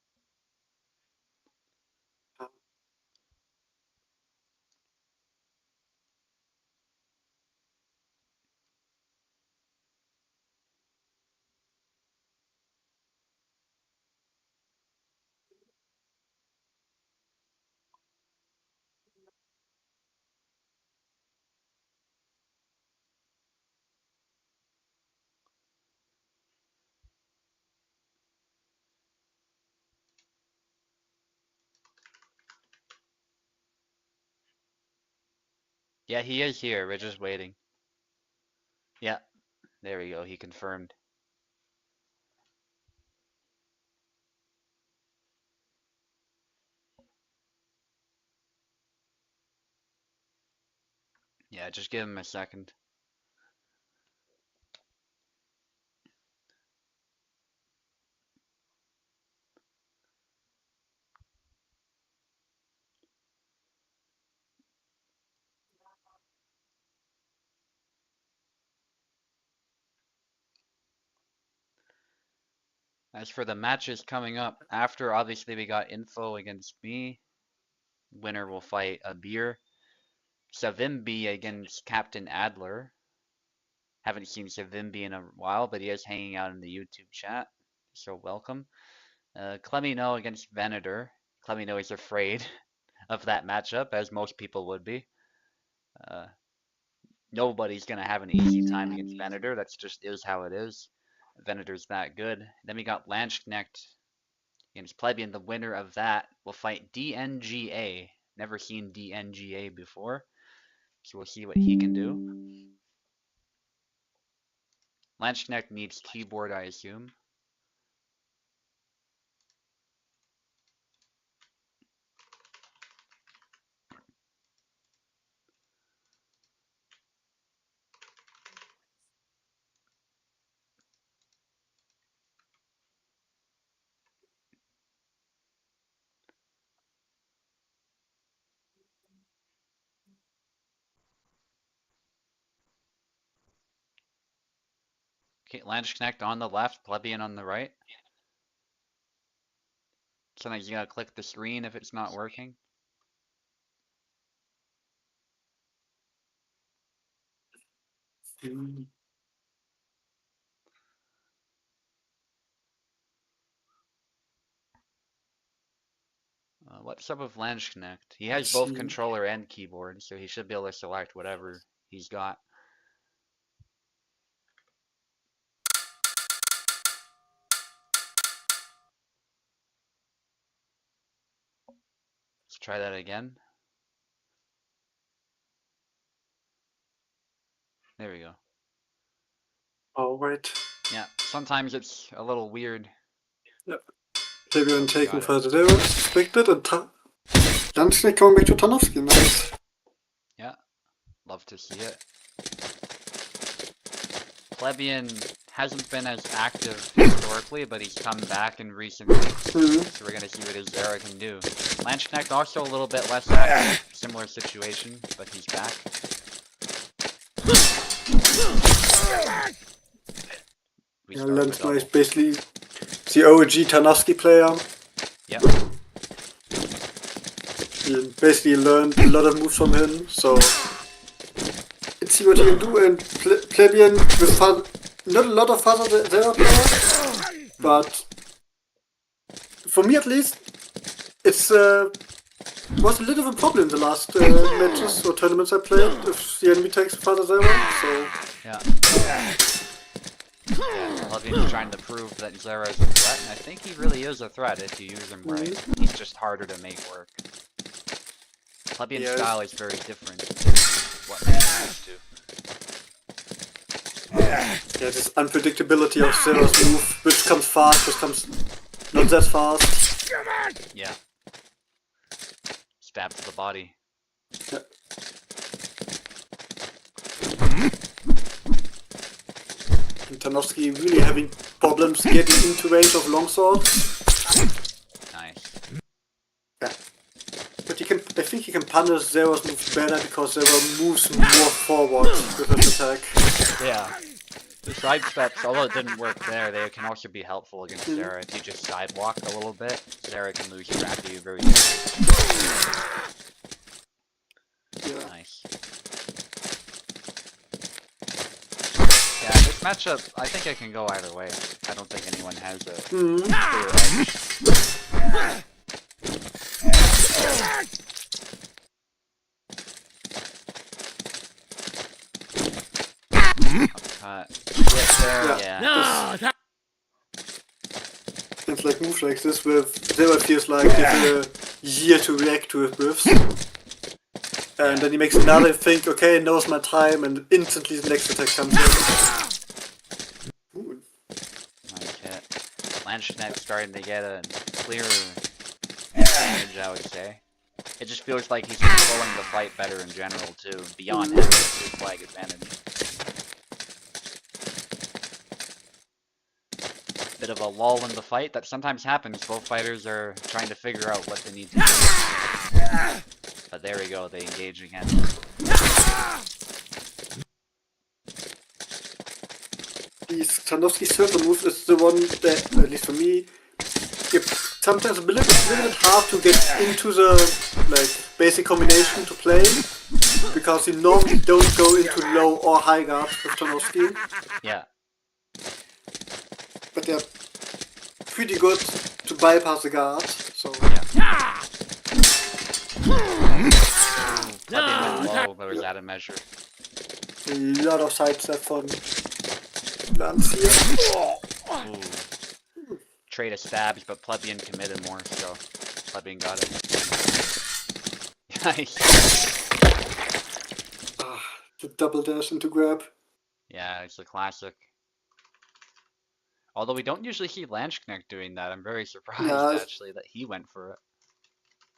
Yeah, he is here. We're just waiting. Yeah, there we go. He confirmed. Yeah, just give him a second. As for the matches coming up, after obviously we got info against me, winner will fight a beer. Savimbi against Captenadler. Haven't seen Savimbi in a while, but he is hanging out in the YouTube chat, so welcome. Clemino against Venator. Clemino is afraid of that matchup, as most people would be. Uh, Nobody's gonna have an easy time against Venator. That's just is how it is. Venator's that good. Then we got Lanchknecht against Plebeian. The winner of that will fight DNGA. Never seen DNGA before, so we'll see what he can do. Lanchknecht needs keyboard, I assume. Okay, Lanchknecht on the left, Plebeian on the right. Sometimes you gotta click the screen if it's not working. What's up with Lanchknecht? He has Let's both see. controller and keyboard, so he should be able to select whatever he's got. Let's try that again. There we go. All right. Yeah, sometimes it's a little weird. Yep. Plebeian taken Got it. further there, suspected, and Lanchknecht coming back to Tarnowski. Nice. Yeah, love to see it. Plebeian hasn't been as active historically, but he's come back in recent weeks, so we're gonna see what his Zera can do. Lanchknecht also a little bit less active, similar situation, but he's back. Yeah, Lanchknecht is basically the OG Tarnowski player. Yep. You basically learned a lot of moves from him, so let's see what he can do. And Plebeian with not a lot of father Zera players, but for me at least, it's was a little of a problem in the last matches or tournaments I played if the enemy takes father Zera. So yeah. Plebeian's trying to prove that Zera is a threat, and I think he really is a threat if you use him right. He's just harder to make work. Plebeian's style is very different to what man used to. Yeah, this unpredictability of Zera's move, which comes fast, which comes not that fast. Yeah. Stab to the body. Yeah. And Tarnowski really having problems getting into range of longswords. Nice. Yeah. But I think he can punish Zera's moves better because Zera moves more forward with his attack. Yeah. The side steps, although it didn't work there, they can also be helpful against Zera. If you just sidewalk a little bit, Zera can lose track of you very easily. Yeah. Nice. Yeah, this matchup, I think it can go either way. I don't think anyone has a clear edge. Yeah. No, it's like moves like this where Zera feels like he has a year to react to his whiffs. And then he makes another think, okay, now's my time, and instantly the next attack comes in. Ooh. Nice hit. Lanchknecht starting to get a clearer advantage, I would say. It just feels like he's controlling the fight better in general, too, beyond having his flag advantage. Bit of a lull in the fight. That sometimes happens. Both fighters are trying to figure out what they need to do. But there we go, they engage again. Tarnowski's circle move is the one that, at least for me, sometimes a little bit hard to get into the basic combination to play, because you normally don't go into low or high guard with Tarnowski. Yeah. But they're pretty good to bypass the guard, so... Yeah. Plebeian went low, but was out of measure. A lot of sidestep on Lance here. Ooh. Trade of stabs, but Plebeian committed more, so Plebeian got it. Nice. The double dash into grab. Yeah, it's a classic. Although we don't usually see Landsknecht doing that, I'm very surprised actually that he went for it.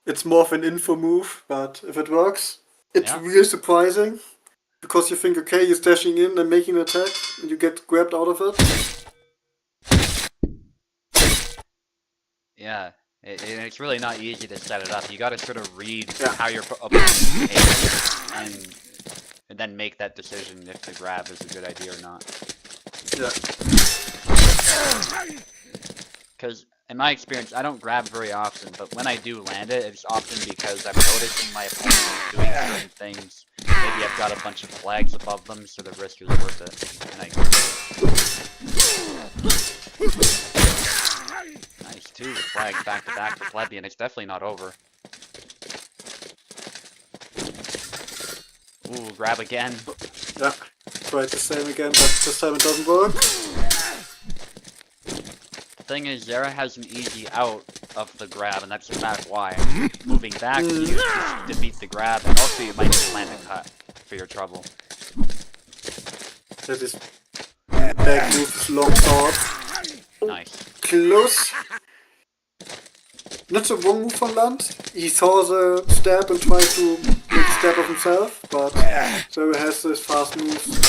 It's more of an info move, but if it works, it's really surprising. Because you think, okay, he's dashing in and making an attack, and you get grabbed out of it. Yeah, it's really not easy to set it up. You gotta sort of read how your opponent behaves, and then make that decision if the grab is a good idea or not. Yeah. Because in my experience, I don't grab very often, but when I do land it, it's often because I'm noticing my opponent is doing certain things. Maybe I've got a bunch of flags above them, so the risk is worth it. And I nice, 2 flags back to back for Plebeian. It's definitely not over. Ooh, grab again. Yeah, try the same again, but this time it doesn't work. The thing is, Zera has an easy out of the grab, and that's in fact why. Moving back, you defeat the grab, and also you might just land a cut for your trouble. That is back move, long sword. Nice. Close. Not the wrong move from Land. He saw the stab and tried to make a stab of himself, but Zera has this fast moves.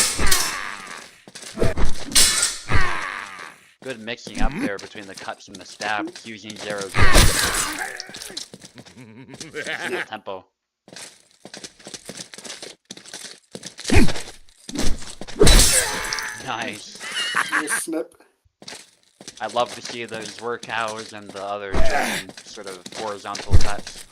Good mixing up there between the cuts and the stabs, using Zero's tempo. Nice. Nice snap. I love to see those work hours and the other German sort of horizontal cuts.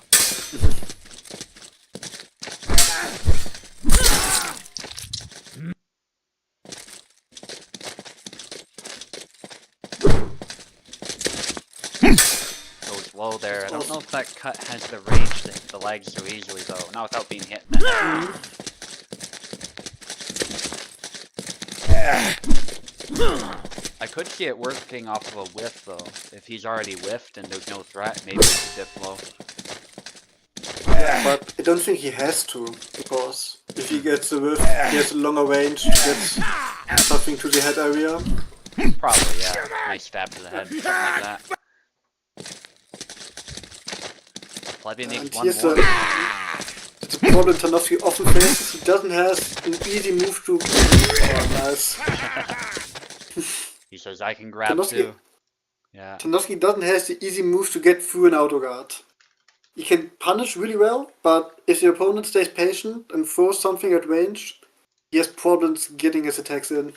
Goes low there. I don't know if that cut has the range to hit the legs so easily though. Not without being hit. I could see it working off of a whiff though. If he's already whiffed and there's no threat, maybe it's a dip low. But I don't think he has to, because if he gets the whiff, he has a longer range to get something to the head area. Probably, yeah. Nice stab to the head, something like that. Plebeian needs one more. It's a problem Tarnowski often faces. He doesn't have an easy move to... Oh, nice. He says, I can grab too. Yeah. Tarnowski doesn't have the easy move to get through an auto guard. He can punish really well, but if the opponent stays patient and throws something at range, he has problems getting his attacks in.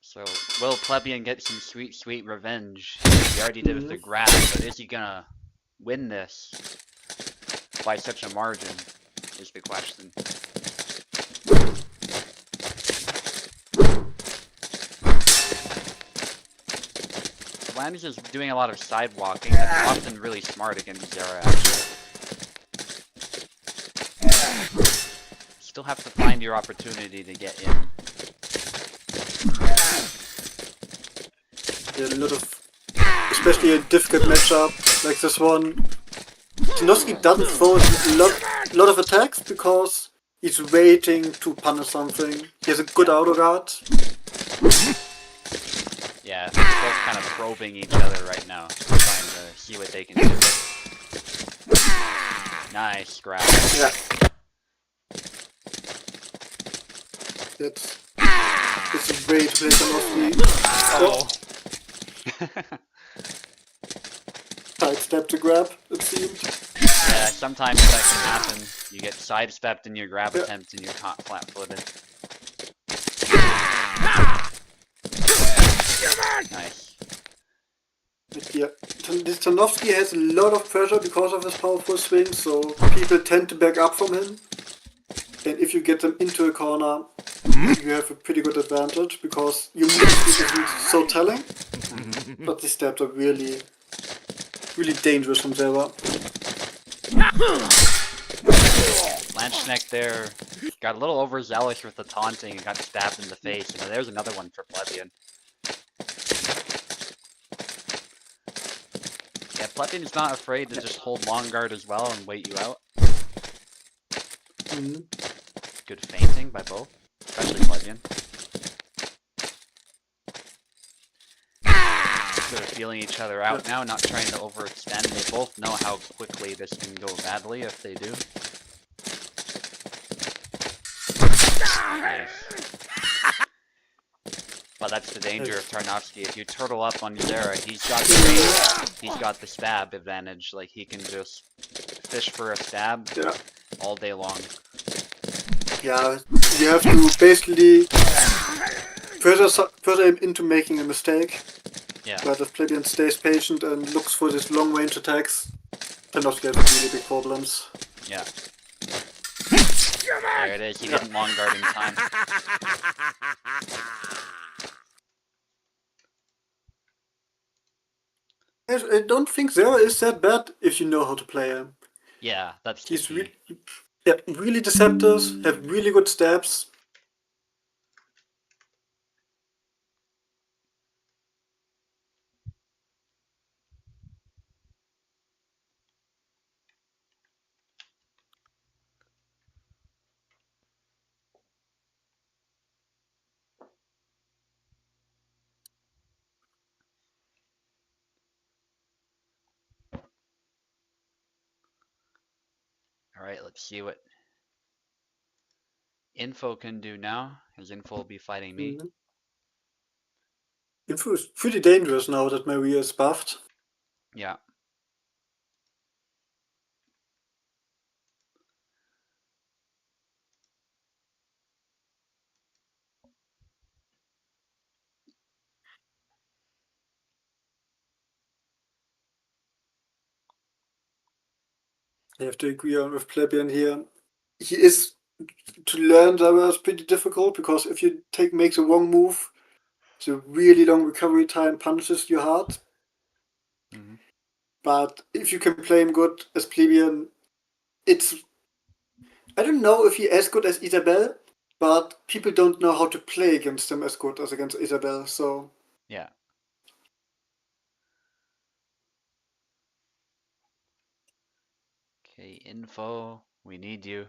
So, will Plebeian get some sweet, sweet revenge? He already did with the grab, but is he gonna win this by such a margin, is the question. Landis is doing a lot of side walking, that's often really smart against Zera, actually. Still have to find your opportunity to get in. Yeah, a lot of, especially a difficult matchup like this one. Tarnowski doesn't throw a lot of attacks because he's waiting to punish something. He has a good auto guard. Yeah, they're both kind of probing each other right now, trying to see what they can do. Nice grab. Yeah. It's a way to play Tarnowski. Oh. Sidestep to grab, it seemed. Yeah, sometimes that can happen. You get sidestepped in your grab attempt and you're caught flat-footed. Nice. But yeah, this Tarnowski has a lot of pressure because of his powerful swing, so people tend to back up from him. And if you get them into a corner, you have a pretty good advantage because your move speed isn't so telling. But these stabs are really, really dangerous from Zera. Lanchneck there got a little overzealous with the taunting and got stabbed in the face. And there's another one for Plebeian. Yeah, Plebeian's not afraid to just hold long guard as well and wait you out. Good feinting by both, especially Plebeian. Sort of feeling each other out now, not trying to overextend. They both know how quickly this can go badly if they do. Nice. But that's the danger of Tarnowski. If you turtle up on Zera, he's got the range, he's got the stab advantage. Like, he can just fish for a stab all day long. Yeah, you have to basically pressure him into making a mistake. Yeah. But if Plebeian stays patient and looks for these long range attacks, Tarnowski has really big problems. Yeah. There it is, he didn't long guard in time. I don't think Zera is that bad if you know how to play him. Yeah, that's He's the key. really deceptive, have really good stabs. Alright, let's see what Info can do now, because Info will be fighting me. Info is pretty dangerous now that Maria is buffed. Yeah. I have to agree on with Plebeian here. He is, to learn Zera is pretty difficult because if you make the wrong move, the really long recovery time punishes you hard. But if you can play him good as Plebeian, it's... I don't know if he's as good as Isabel, but people don't know how to play against him as good as against Isabel, so... Yeah. Okay, Info, we need you.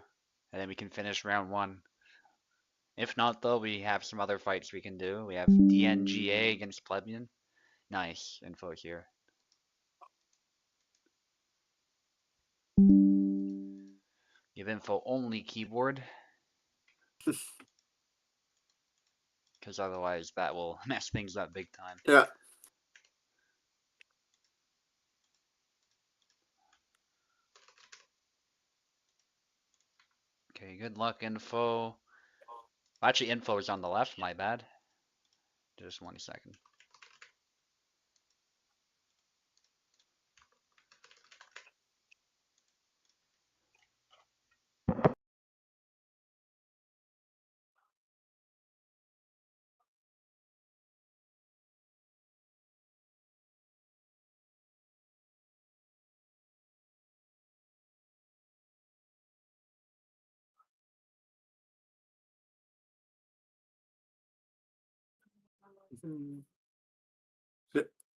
And then we can finish round 1. If not, though, we have some other fights we can do. We have DNGA against Plebeian. Nice, Info here. Give Info only keyboard. Because otherwise that will mess things up big time. Yeah. Okay, good luck, Info. Actually, Info is on the left, my bad. Just 1 second.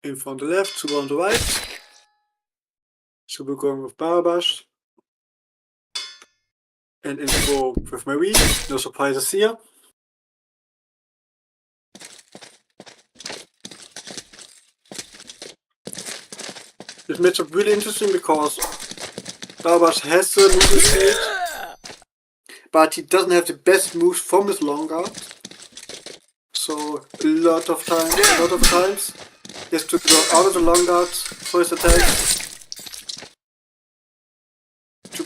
Info on the left, Super on the right. Super going with Barabash. And Info with Marie. No surprises here. This matchup really interesting because Barabash has the movement speed, but he doesn't have the best moves from his long guard. So a lot of times, he has to go out of the long guard for his attack.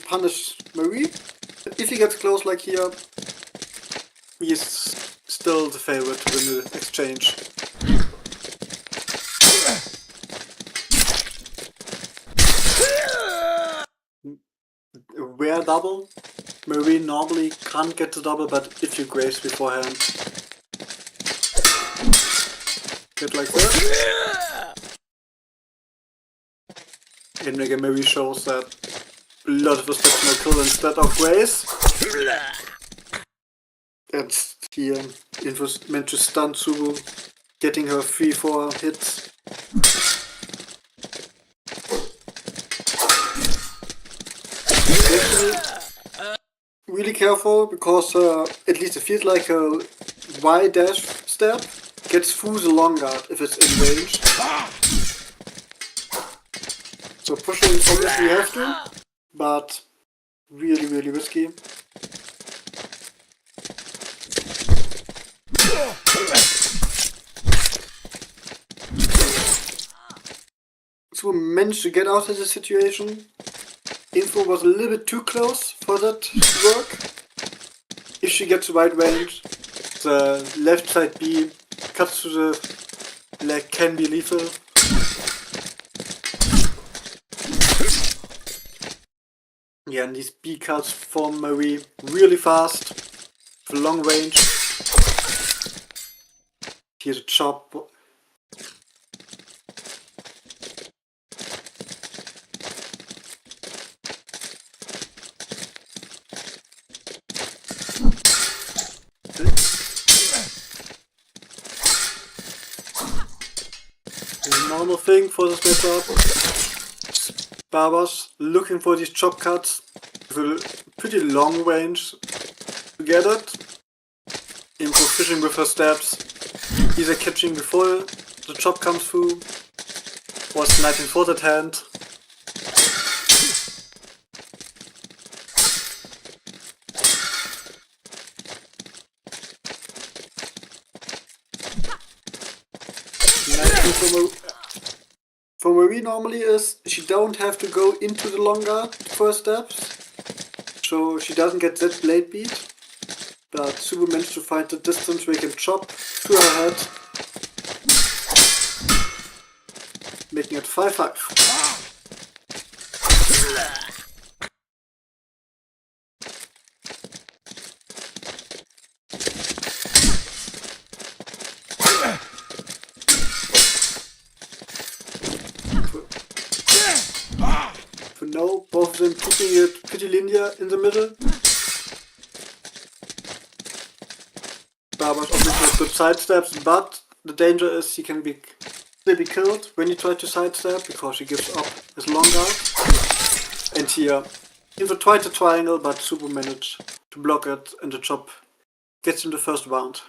punish Marie. If he gets close like here, he is still the favorite to win the exchange. A rare double. Marie normally can't get the double, but if you grace beforehand, get like that. And again, Marie shows that a lot of the steps no kill instead of grace. And here, it was meant to stun Subu, getting her 3-4 hits. Really careful, because at least it feels like a Y dash step gets through the long guard if it's in range. So pushing obviously you have to, but really risky. So we managed to get out of the situation. Info was a little bit too close for that to work. If she gets the right range, the left side B cuts to the leg can be lethal. Yeah, and these B cuts from Marie really fast, with long range. Here's a chop. The normal thing for this matchup. Barbers looking for these chop cuts with a pretty long range to get it. Info fishing with her stabs, either catching before the chop comes through, or sniping for that hand. For Marie normally is she don't have to go into the long guard for steps, so she doesn't get that blade beat. But Subu managed to find the distance where he can chop to her head, making it 5-5. For now, both of them keeping it pretty linear in the middle. Barba's obviously has good sidesteps, but the danger is he can still be killed when he tries to sidestep because he gives up his long guard. And here, Info tried the triangle, but Subu managed to block it, and the chop gets in the first round.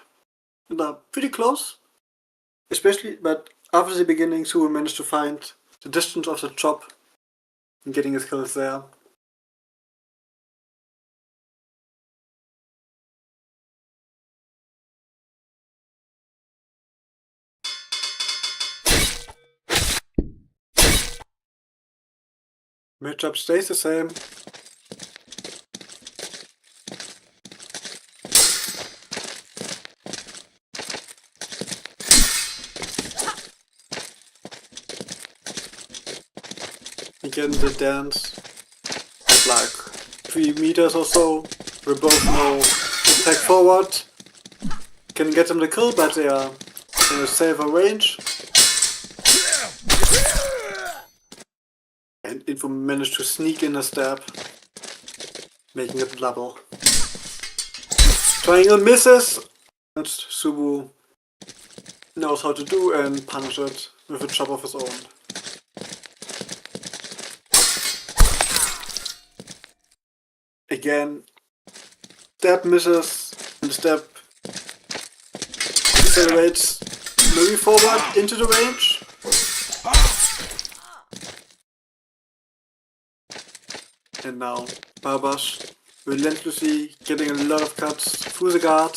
And they're pretty close, especially, but after the beginning, Subu managed to find the distance of the chop and getting his kills there. Matchup stays the same. Again, the dance at like 3 meters or so. We both know attack forward can get them the kill, but they are in a safer range. And Info managed to sneak in a stab, making it double. Triangle misses, and Subu knows how to do and punish it with a chop of his own. Again, stab misses, and the stab accelerates Marie forward into the range. And now Barbash relentlessly getting a lot of cuts through the guard.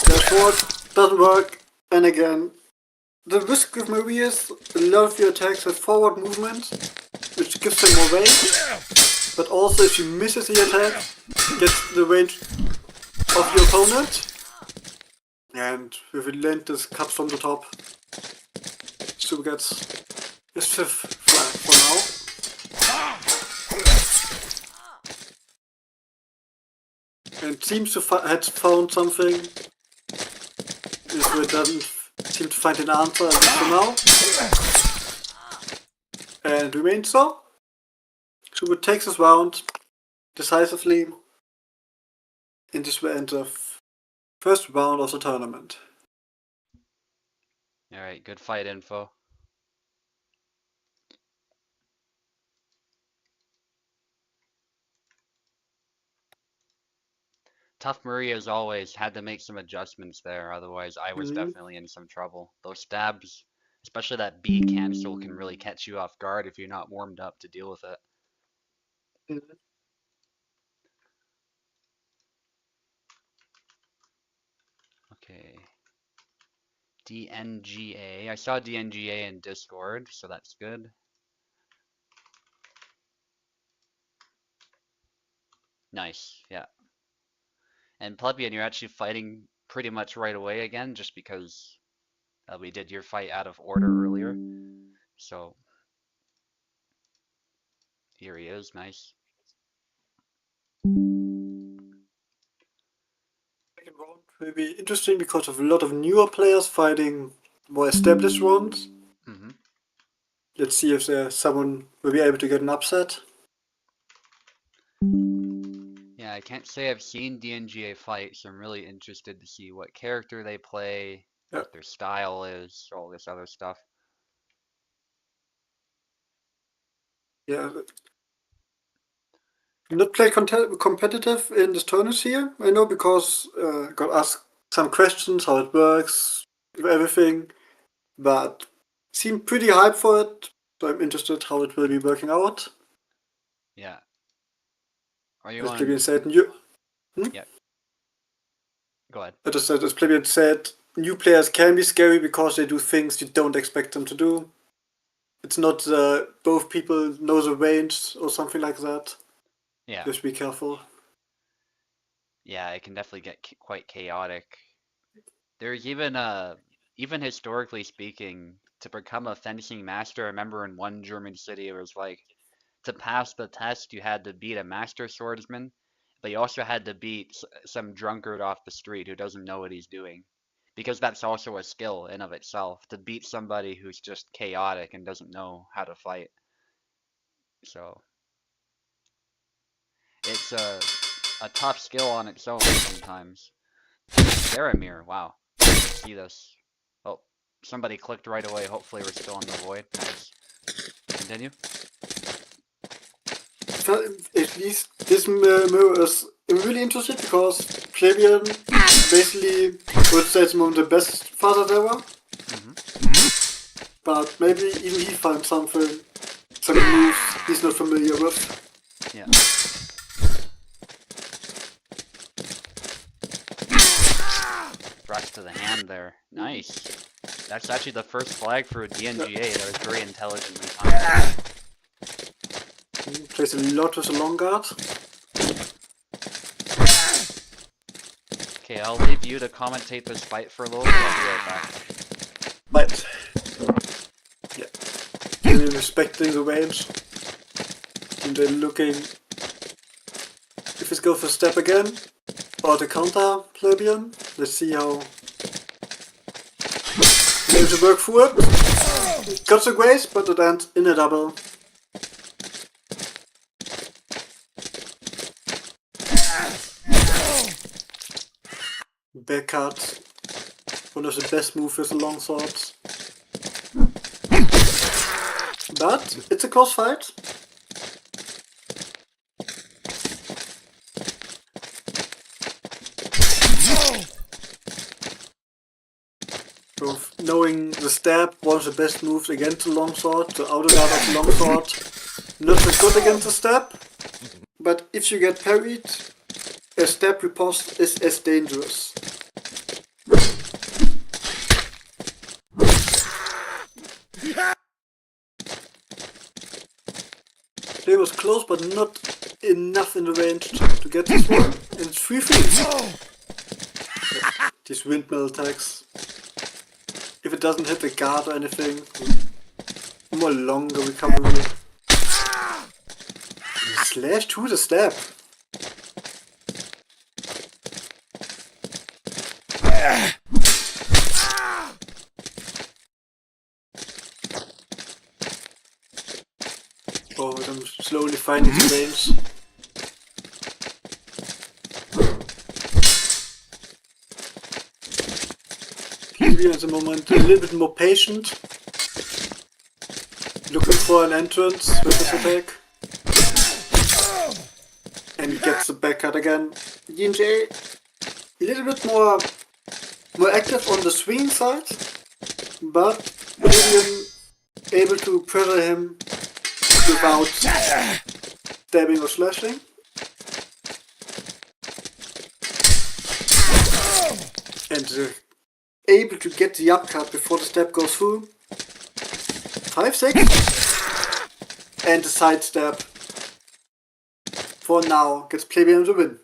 Dash forward, doesn't work, and again the risk with Maria is a lot of your attacks have forward movement, which gives them more range, but also if she misses the attack, gets the range of your opponent. And with Relentless cuts from the top, Super gets his 5th flag for now. And seems to had found something. If it doesn't seem to find an answer, at least for now. And remains so. Super takes this round decisively. And this will end the first round of the tournament. Alright, good fight info. Tough Maria as always, had to make some adjustments there, otherwise I was definitely in some trouble. Those stabs, especially that B cancel, can really catch you off guard if you're not warmed up to deal with it. Okay. DNGA. I saw DNGA in Discord, so that's good. Nice, yeah. And Plebeian, you're actually fighting pretty much right away again, just because we did your fight out of order earlier. So here he is, nice. Second round will be interesting because of a lot of newer players fighting more established ones. Let's see if there's someone will be able to get an upset. Yeah, I can't say I've seen DNGA fight, so I'm really interested to see what character they play, what their style is, all this other stuff. Yeah. Not play competitive in this tournament here, I know, because got asked some questions how it works, everything, but seem pretty hyped for it, so I'm interested how it will be working out. Yeah. Are you as on? Plebeian said, Yeah. Go ahead. As Plebeian said, new players can be scary because they do things you don't expect them to do. It's not both people know the range or something like that. Yeah. Just be careful. Yeah, it can definitely get quite chaotic. There's even historically speaking, to become a fencing master, I remember in one German city it was like, to pass the test you had to beat a master swordsman, but you also had to beat some drunkard off the street who doesn't know what he's doing. Because that's also a skill in of itself, to beat somebody who's just chaotic and doesn't know how to fight. So it's a tough skill on its own sometimes. Faramir, wow. See this. Oh, somebody clicked right away. Hopefully we're still in the void. Nice. Continue. At least this mirror is really interesting because Plebeian basically would say it's one of the best fighters ever. But maybe even he finds some moves he's not familiar with. Yeah. Thrust to the hand there. Nice. That's actually the first flag for a DNGA that was very intelligently timed. Plays a lot with the long guard. Okay, I'll leave you to commentate this fight for a little bit. I'll be right back. But yeah, really respecting the range. And then looking if it goes for step again or the counter Plebeian. Let's see how able to work through it. Got the grace, but it ends in a double. Back cut. One of the best moves with the long swords. But it's a close fight. So knowing the stab, one of the best moves against the longsword, the outer guard of the longsword. Not so good against the stab, but if you get parried, a stab riposte is as dangerous. Play was close, but not enough in the range to get this one. And it's 3-3. These windmill attacks. If it doesn't hit the guard or anything, more longer recovery. Slash to the stab. Oh, I'm slowly finding the range. Plebeian at the moment a little bit more patient. Looking for an entrance with his attack. And gets the back cut again. D&J a little bit more active on the swing side, but Plebeian able to pressure him without stabbing or slashing. And able to get the upcut before the stab goes through. 5-6. And the side stab for now gets Plebeian the win.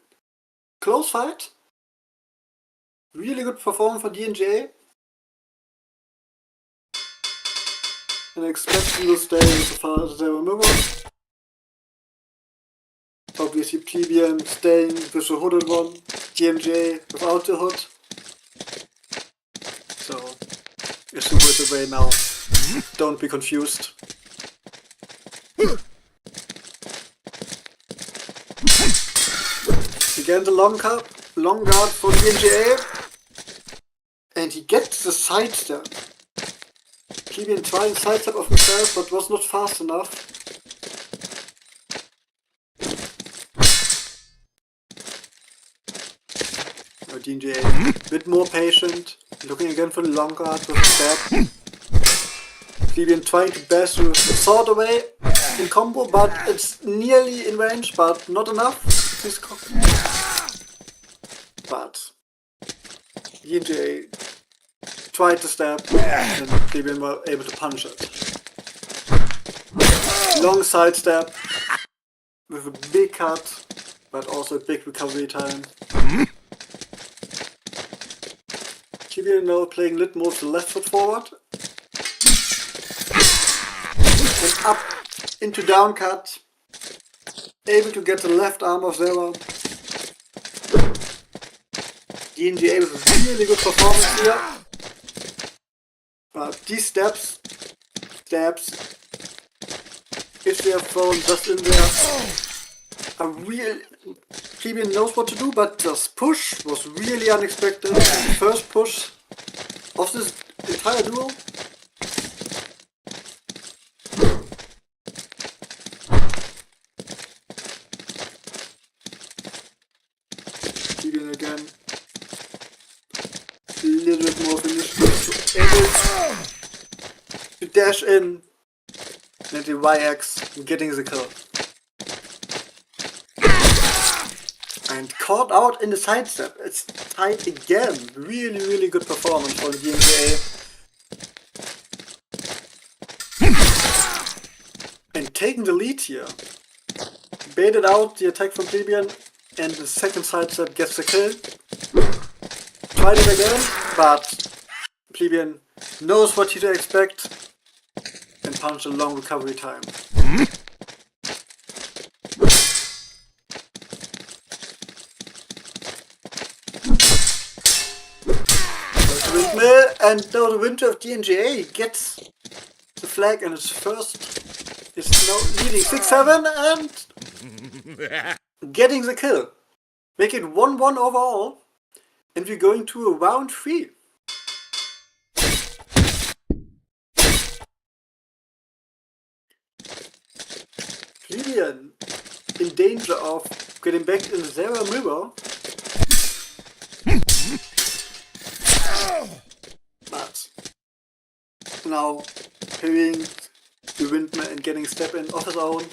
Close fight. Really good performance for D&J. And I expect he will stay so far as they remember. Obviously Plebeian staying with the hooded one, D&J without the hood. So, assume it's away now. Don't be confused. Again the long guard for D&J. And he gets the sidestep. Plebeian trying sidestep of himself, but was not fast enough. Now D&J a bit more patient, looking again for the long guard with the stab. Plebeian trying to bash the sword away in combo, but it's nearly in range, but not enough. But D&J tried to stab, and Plebeian were able to punish it. Long side stab with a big cut, but also a big recovery time. Plebeian now playing a little more with the left foot forward. And up into down cut. Able to get the left arm of Zera. D&J with really good performance here. But these stabs, if they are thrown just in there, are real. Plebeian knows what to do, but this push was really unexpected. The first push of this entire duel. Plebeian again. A little bit more of initiative, able to dash in and the YX getting the kill. And caught out in the sidestep. It's tight again. Really good performance from D&J. And taking the lead here. Baited out the attack from Plebeian, and the second sidestep gets the kill. Tried it again, but Plebeian knows what to expect and punched a long recovery time. And now the winter of D&J gets the flag, and its first is now leading 6-7 and getting the kill. Make it 1-1 overall, and we're going to a round 3. Plebeian in danger of getting back in the Zera mirror. But now parrying the windmill and getting a step in of his own.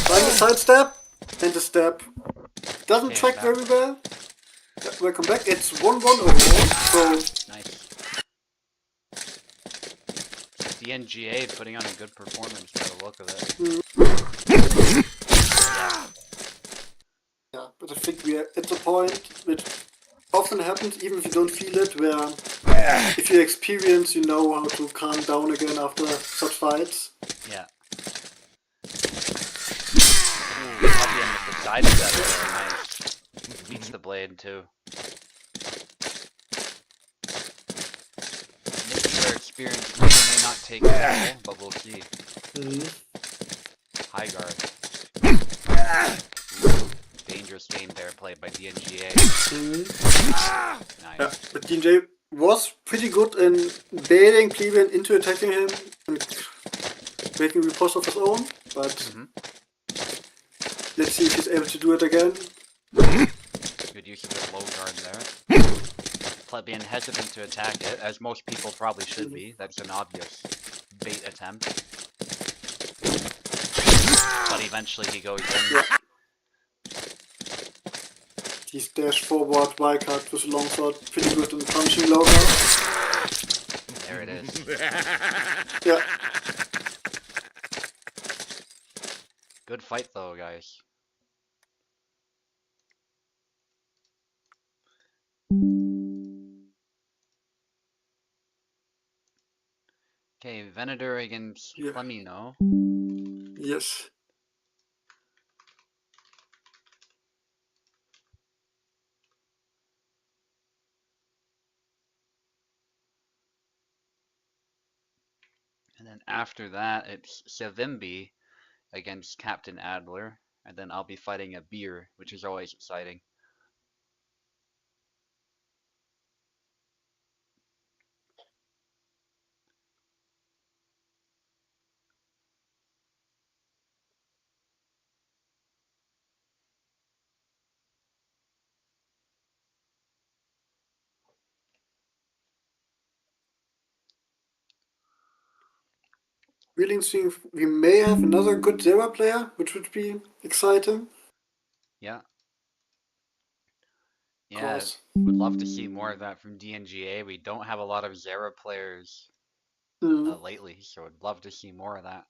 Trying the side step, and the step doesn't track very well. Welcome back. It's 1-1 overall, so nice. DNGA putting on a good performance by the look of it. Yeah, but I think we are at the point which often happens, even if you don't feel it, where if you experience, you know how to calm down again after such fights. Yeah. Ooh, Puppy with the side step there, nice. Beats the blade too. Maybe your experience may or may not take it all, but we'll see. High guard. Ooh, dangerous game there played by DNGA. Nice. Yeah, but DNJ was pretty good in baiting Cleveland into attacking him and making riposte of his own, but let's see if he's able to do it again. Good use of the low guard there. Being hesitant to attack it, as most people probably should be. That's an obvious bait attempt. But eventually he goes in. Yeah. He's dash forward, wildcard with a long sword, pretty good in punching low guard. There it is. Yeah. Good fight though, guys. Okay, Venator against Clemino. Yes. And then after that, it's Savimbi against Captenadler. And then I'll be fighting a beer, which is always exciting. Really interesting. We may have another good Zera player, which would be exciting. Yeah. Yeah, would love to see more of that from DNGA. We don't have a lot of Zera players lately, so I'd love to see more of that.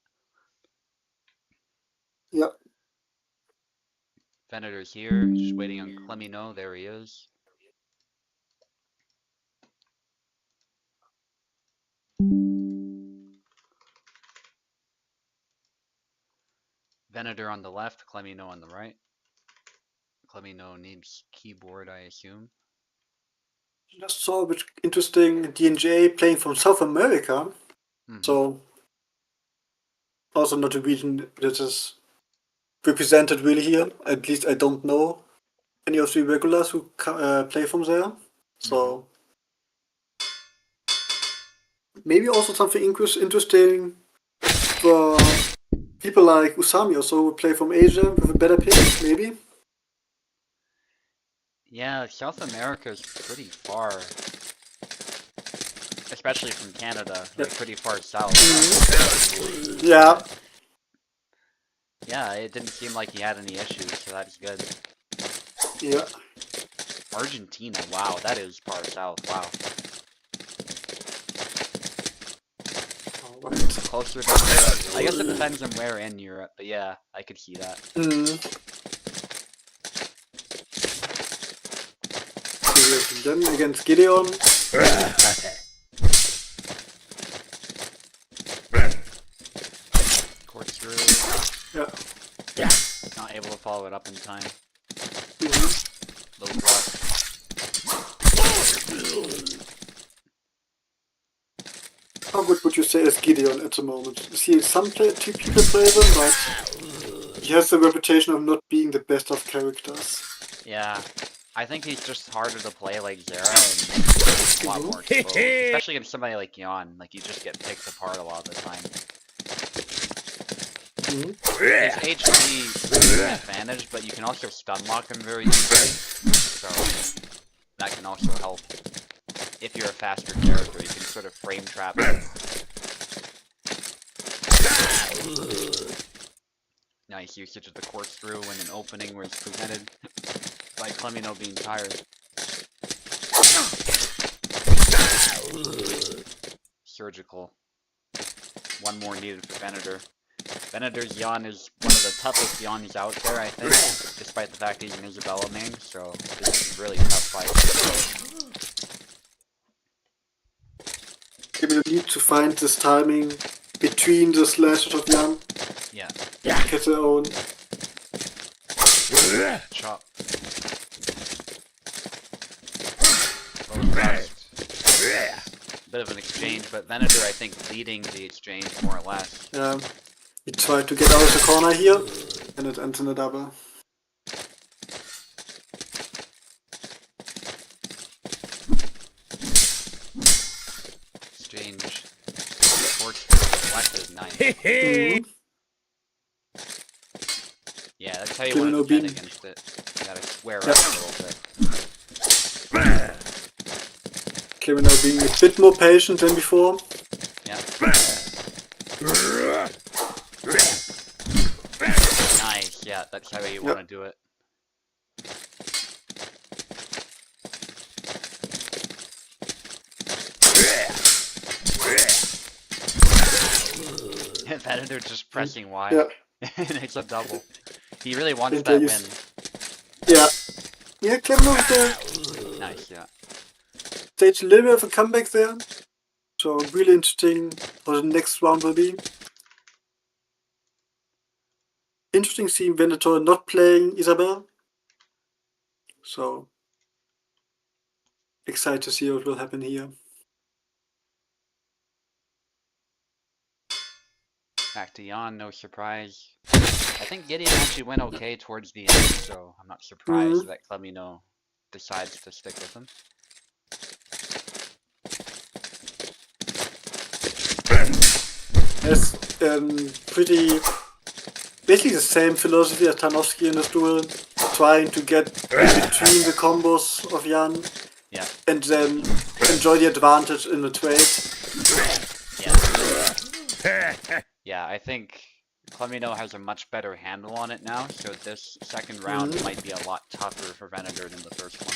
Yep. Venator's here, just waiting on Clemino. There he is. Venator on the left, Clemino on the right. Clemino needs keyboard, I assume. Just saw a bit interesting DNJ playing from South America. So also not a region that is represented really here. At least I don't know any of the regulars who play from there. So maybe also something interesting for people like Usami or so who play from Asia with a better pick, maybe. Yeah, South America is pretty far. Especially from Canada, like pretty far south. Yeah. Yeah, it didn't seem like he had any issues, so that's good. Yeah. Argentina, wow, that is far south, wow. Closer to Europe. I guess it depends on where in Europe, but yeah, I could see that. Then against Gideon. Quart through. Yeah. Not able to follow it up in time. Low block. How good would you say is Gideon at the moment? See, two people play them, but he has the reputation of not being the best of characters. Yeah, I think he's just harder to play like Zera and a lot more exposed. Especially against somebody like Yon, like you just get picked apart a lot of the time. His HP is an advantage, but you can also stun lock him very easily, so that can also help. If you're a faster character, you can sort of frame trap him. Nice usage of the Quart through when an opening was presented by Clemino being tired. Surgical. one more needed for Venator. Venator's Yawn is one of the toughest Yawns out there, I think, despite the fact he's an Isabella main, so this is a really tough fight. You will need to find this timing between the slashes of Jan. Yeah. Get their own. Chop. Bit of an exchange, but Venator, I think, leading the exchange more or less. Yeah. He tried to get out of the corner here, and it ends in a double. Exchange. Quart deflected, nice. Yeah, that's how you want to defend against it. You gotta square up a little bit. Clever now being a bit more patient than before. Yeah. Nice, yeah, that's how you want to do it. Venator just pressing Y. Yeah. And it's a double. He really wants that win. Yeah. Yeah, Clever now with the Nice, yeah. stage a little bit of a comeback there. So really interesting how the next round will be. Interesting seeing Venator not playing Isabel. So excited to see what will happen here. Back to Jan, no surprise. I think Gideon actually went okay towards the end, so I'm not surprised that Clemino decides to stick with him. Yes, pretty basically the same philosophy as Tarnowski in this duel, trying to get in between the combos of Jan, and then enjoy the advantage in the trade. Yeah, I think Clemino has a much better handle on it now, so this second round might be a lot tougher for Venator than the first one.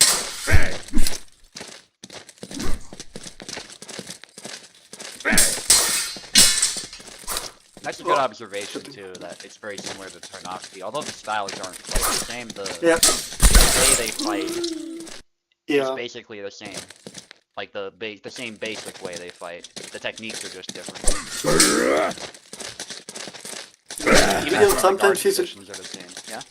That's a good observation too, that it's very similar to Tarnowski. Although the styles aren't quite the same, the way they fight is basically the same. Like the same basic way they fight. The techniques are just different. Even sometimes he's are the same. Yeah.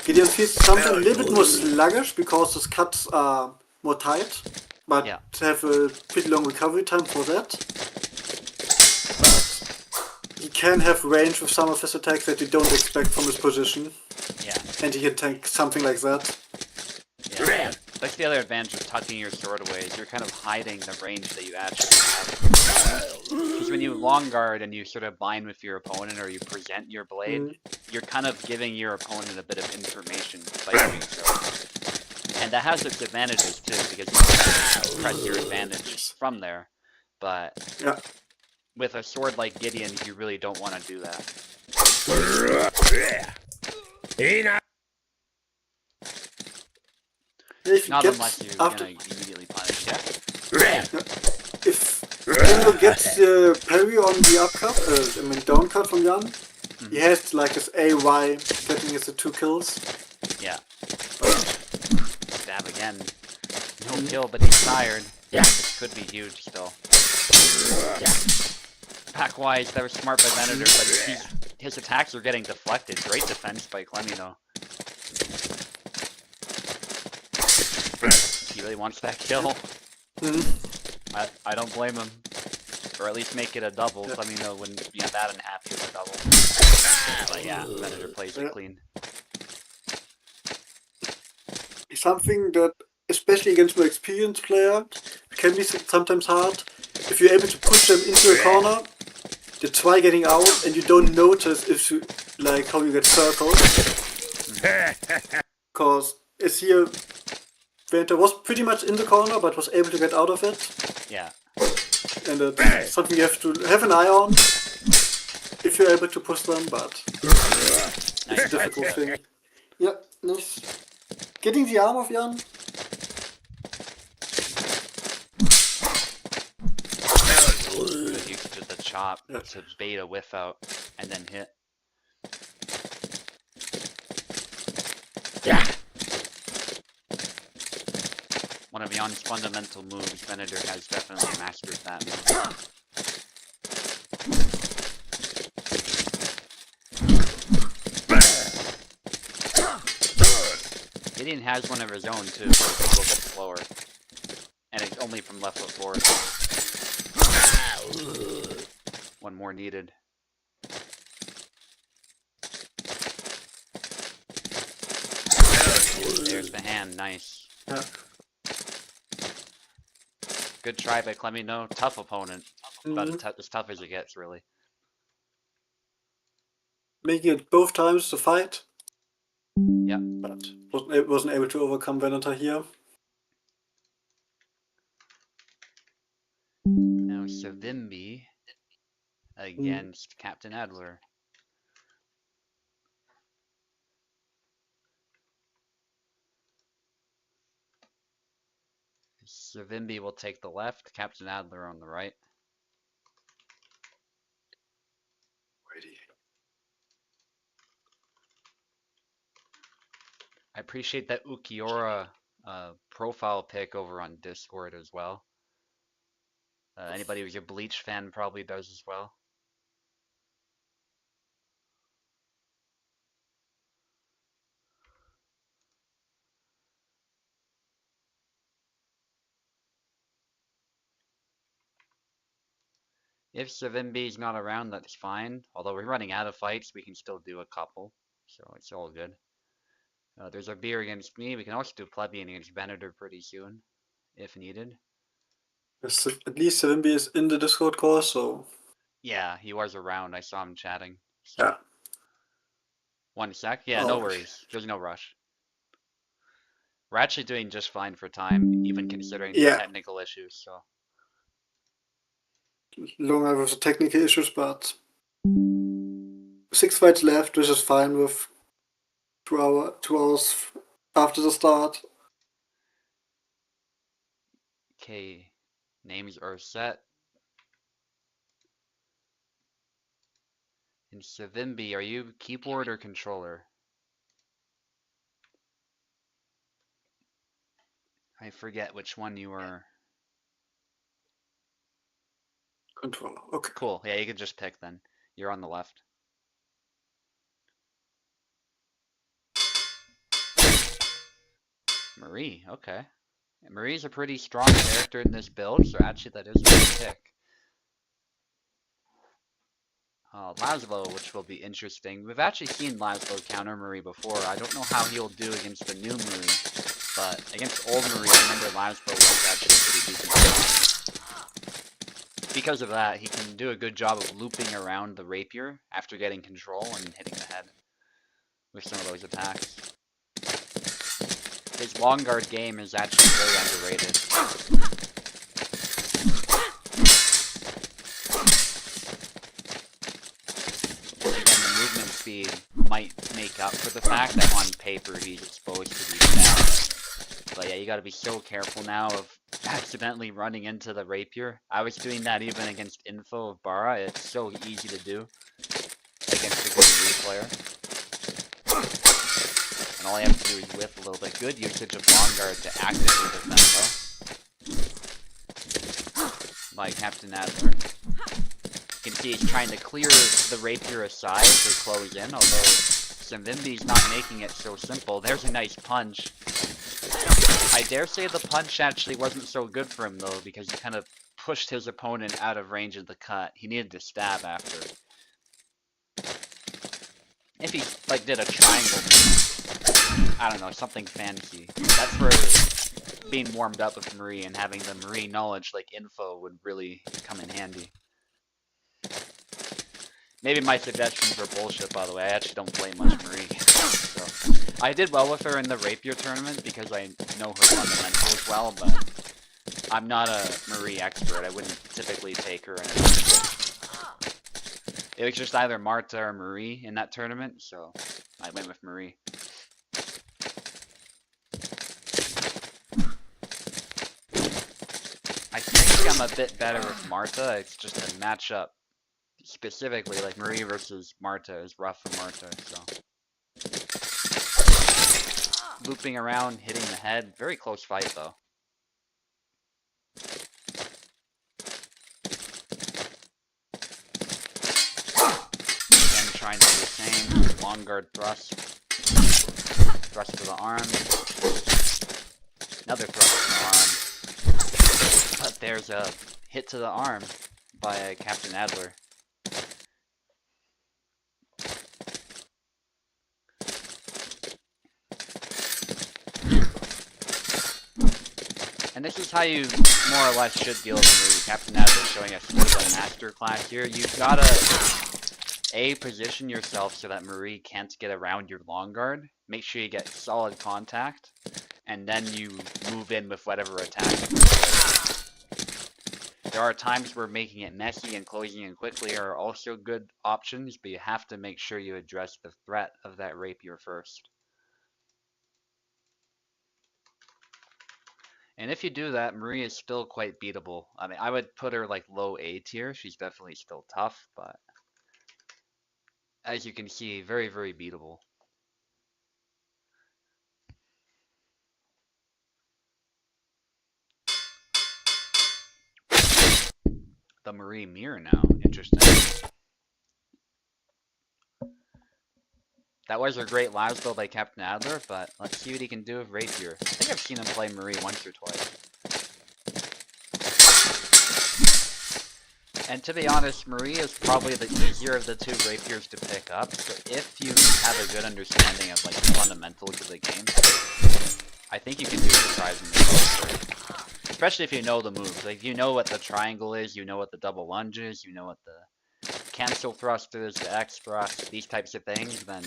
Gideon feels sometimes a little bit more sluggish because his cuts are more tight, but have a pretty long recovery time for that. He can have range with some of his attacks that you don't expect from his position. Yeah. And he can tank something like that. Yeah. That's the other advantage of tucking your sword away, is you're kind of hiding the range that you actually have. Because when you long guard and you sort of bind with your opponent or you present your blade, you're kind of giving your opponent a bit of information by doing so. And that has its advantages too, because you can press your advantage from there. But with a sword like Gideon, you really don't want to do that. Not unless you're gonna immediately punish, If Gideon gets the parry on the upcut, down cut from Jan, he has like his AY getting his 2 kills. Yeah. Stab again. No kill, but he's tired. This could be huge still. Pack-wise, that was smart by Venator, but his attacks are getting deflected. Great defense by Clemino. He really wants that kill. I don't blame him. Or at least make it a double. Clemino wouldn't be that unhappy with a double. But yeah, Venator plays it clean. Something that, especially against more experienced player, can be sometimes hard. If you're able to push them into a corner, they try getting out, and you don't notice if you, like, how you get circled. Because it's here, Venator was pretty much in the corner, but was able to get out of it. Yeah. And it's something you have to have an eye on if you're able to push them, but it's a difficult thing. Yeah, nice. Getting the arm of Jan. Just a chop drop Yeah. to bait a whiff out and then hit. Yeah. One of Jan's fundamental moves, Venator has definitely mastered that move. Gideon has one of his own too, but it's a little bit slower. And it's only from left foot forward. One more needed. There's the hand, nice. Yeah. Good try by Clemino. Tough opponent, but as tough as it gets, really. Making it both times to fight. Yep. But wasn't able to overcome Venator here. Now Savimbi against Captenadler. Savimbi will take the left, Captenadler on the right. Ready. I appreciate that Ukiora profile pic over on Discord as well. Anybody who's a Bleach fan probably does as well. If Savimbi's not around, that's fine. Although we're running out of fights, we can still do a couple. So it's all good. There's a beer against me. We can also do Plebeian against Venator pretty soon, if needed. Yes, at least Savimbi is in the Discord call, so... Yeah, he was around. I saw him chatting. So. Yeah. 1 sec. Yeah, no worries. There's no rush. We're actually doing just fine for time, even considering the technical issues, so... Longer with the technical issues, but 6 fights left, which is fine with 2 hours after the start. Okay, names are set. And Savimbi, are you keyboard or controller? I forget which one you were. Controller, okay. Cool, yeah, you can just pick then. You're on the left. Marie, okay. Marie's a pretty strong character in this build, so actually that is a good pick. Laszlo, which will be interesting. We've actually seen Laszlo counter Marie before. I don't know how he'll do against the new Marie, but against old Marie, I remember Laszlo was actually pretty decent. Because of that, he can do a good job of looping around the rapier after getting control and hitting the head with some of those attacks. His long guard game is actually very underrated. Again, the movement speed might make up for the fact that on paper he's exposed to these stats. But yeah, you gotta be so careful now of accidentally running into the rapier. I was doing that even against Info of Bara. It's so easy to do against a good Marie player. And all I have to do is whiff a little bit. Good usage of long guard to actively defend though. By Captenadler. You can see he's trying to clear the rapier aside to close in, although Savimbi's not making it so simple. There's a nice punch. I dare say the punch actually wasn't so good for him though, because he kind of pushed his opponent out of range of the cut. He needed to stab after. If he like did a triangle move, I don't know, something fancy. That's where being warmed up with Marie and having the Marie knowledge like Info would really come in handy. Maybe my suggestions are bullshit, by the way. I actually don't play much Marie. So, I did well with her in the Rapier tournament because I know her fundamentals well, but I'm not a Marie expert. I wouldn't typically take her in a tournament. It was just either Marta or Marie in that tournament, so I went with Marie. I think I'm a bit better with Marta. It's just a matchup specifically, like Marie versus Marta is rough for Marta, so. Looping around, hitting the head. Very close fight, though. Again, trying to do the same. Long guard thrust. Thrust to the arm. Another thrust to the arm. But there's a hit to the arm by Captenadler. And this is how you more or less should deal with the movie. Captenadler showing us a master class here. You've gotta position yourself so that Marie can't get around your long guard. Make sure you get solid contact, and then you move in with whatever attack. There are times where making it messy and closing in quickly are also good options, but you have to make sure you address the threat of that rapier first. And if you do that, Marie is still quite beatable. I mean, I would put her like low A tier. She's definitely still tough, but as you can see, very, very beatable. The Marie mirror now. Interesting. That was a great last build by Captenadler, but let's see what he can do with Rapier. I think I've seen him play Marie once or twice. And to be honest, Marie is probably the easier of the two Rapiers to pick up, so if you have a good understanding of like the fundamentals of the game, I think you can do surprisingly well. Especially if you know the moves. Like, you know what the triangle is, you know what the double lunge is, you know what the cancel thrust is, the X thrust, these types of things, then,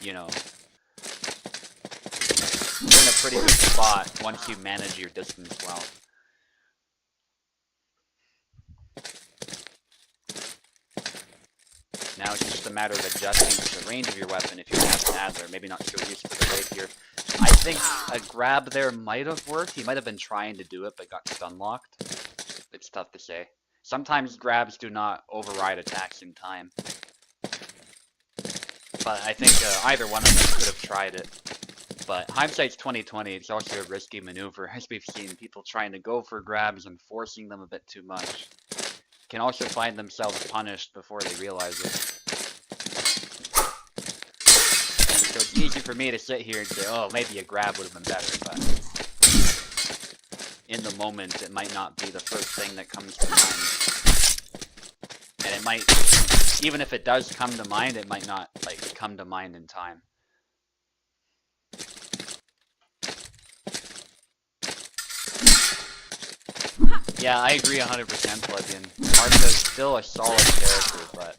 you know, you're in a pretty good spot once you manage your distance well. Now it's just a matter of adjusting to the range of your weapon if you're Captenadler, maybe not so used to the rapier. I think a grab there might have worked. He might have been trying to do it, but got stun locked. It's tough to say. Sometimes grabs do not override attacks in time. But I think either one of them could have tried it. But hindsight's 2020, it's also a risky maneuver, as we've seen people trying to go for grabs and forcing them a bit too much. Can also find themselves punished before they realize it. So it's easy for me to sit here and say, oh, maybe a grab would have been better, but in the moment it might not be the first thing that comes to mind. And it might, even if it does come to mind, it might not like come to mind in time. Yeah, I agree 100%, Plebeian. Martha's still a solid character, but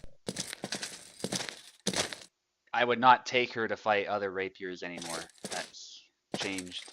I would not take her to fight other rapiers anymore. That's changed.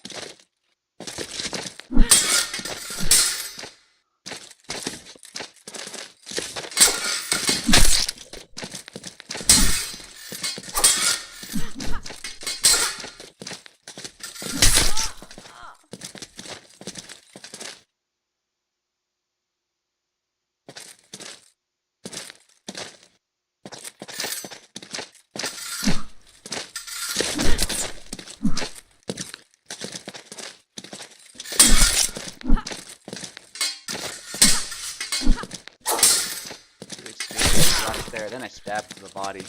There, then I stab to the body.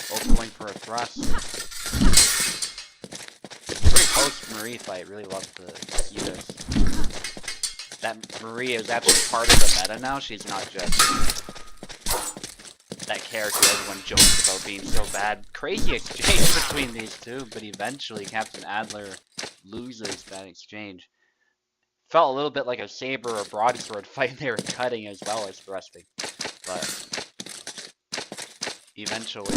Both going for a thrust. Very post-Marie fight, really love to see this. That Marie is actually part of the meta now, she's not just that character everyone jokes about being so bad. Crazy exchange between these two, but eventually Captenadler loses that exchange. Felt a little bit like a saber or broadsword fight. They were cutting as well as thrusting, but eventually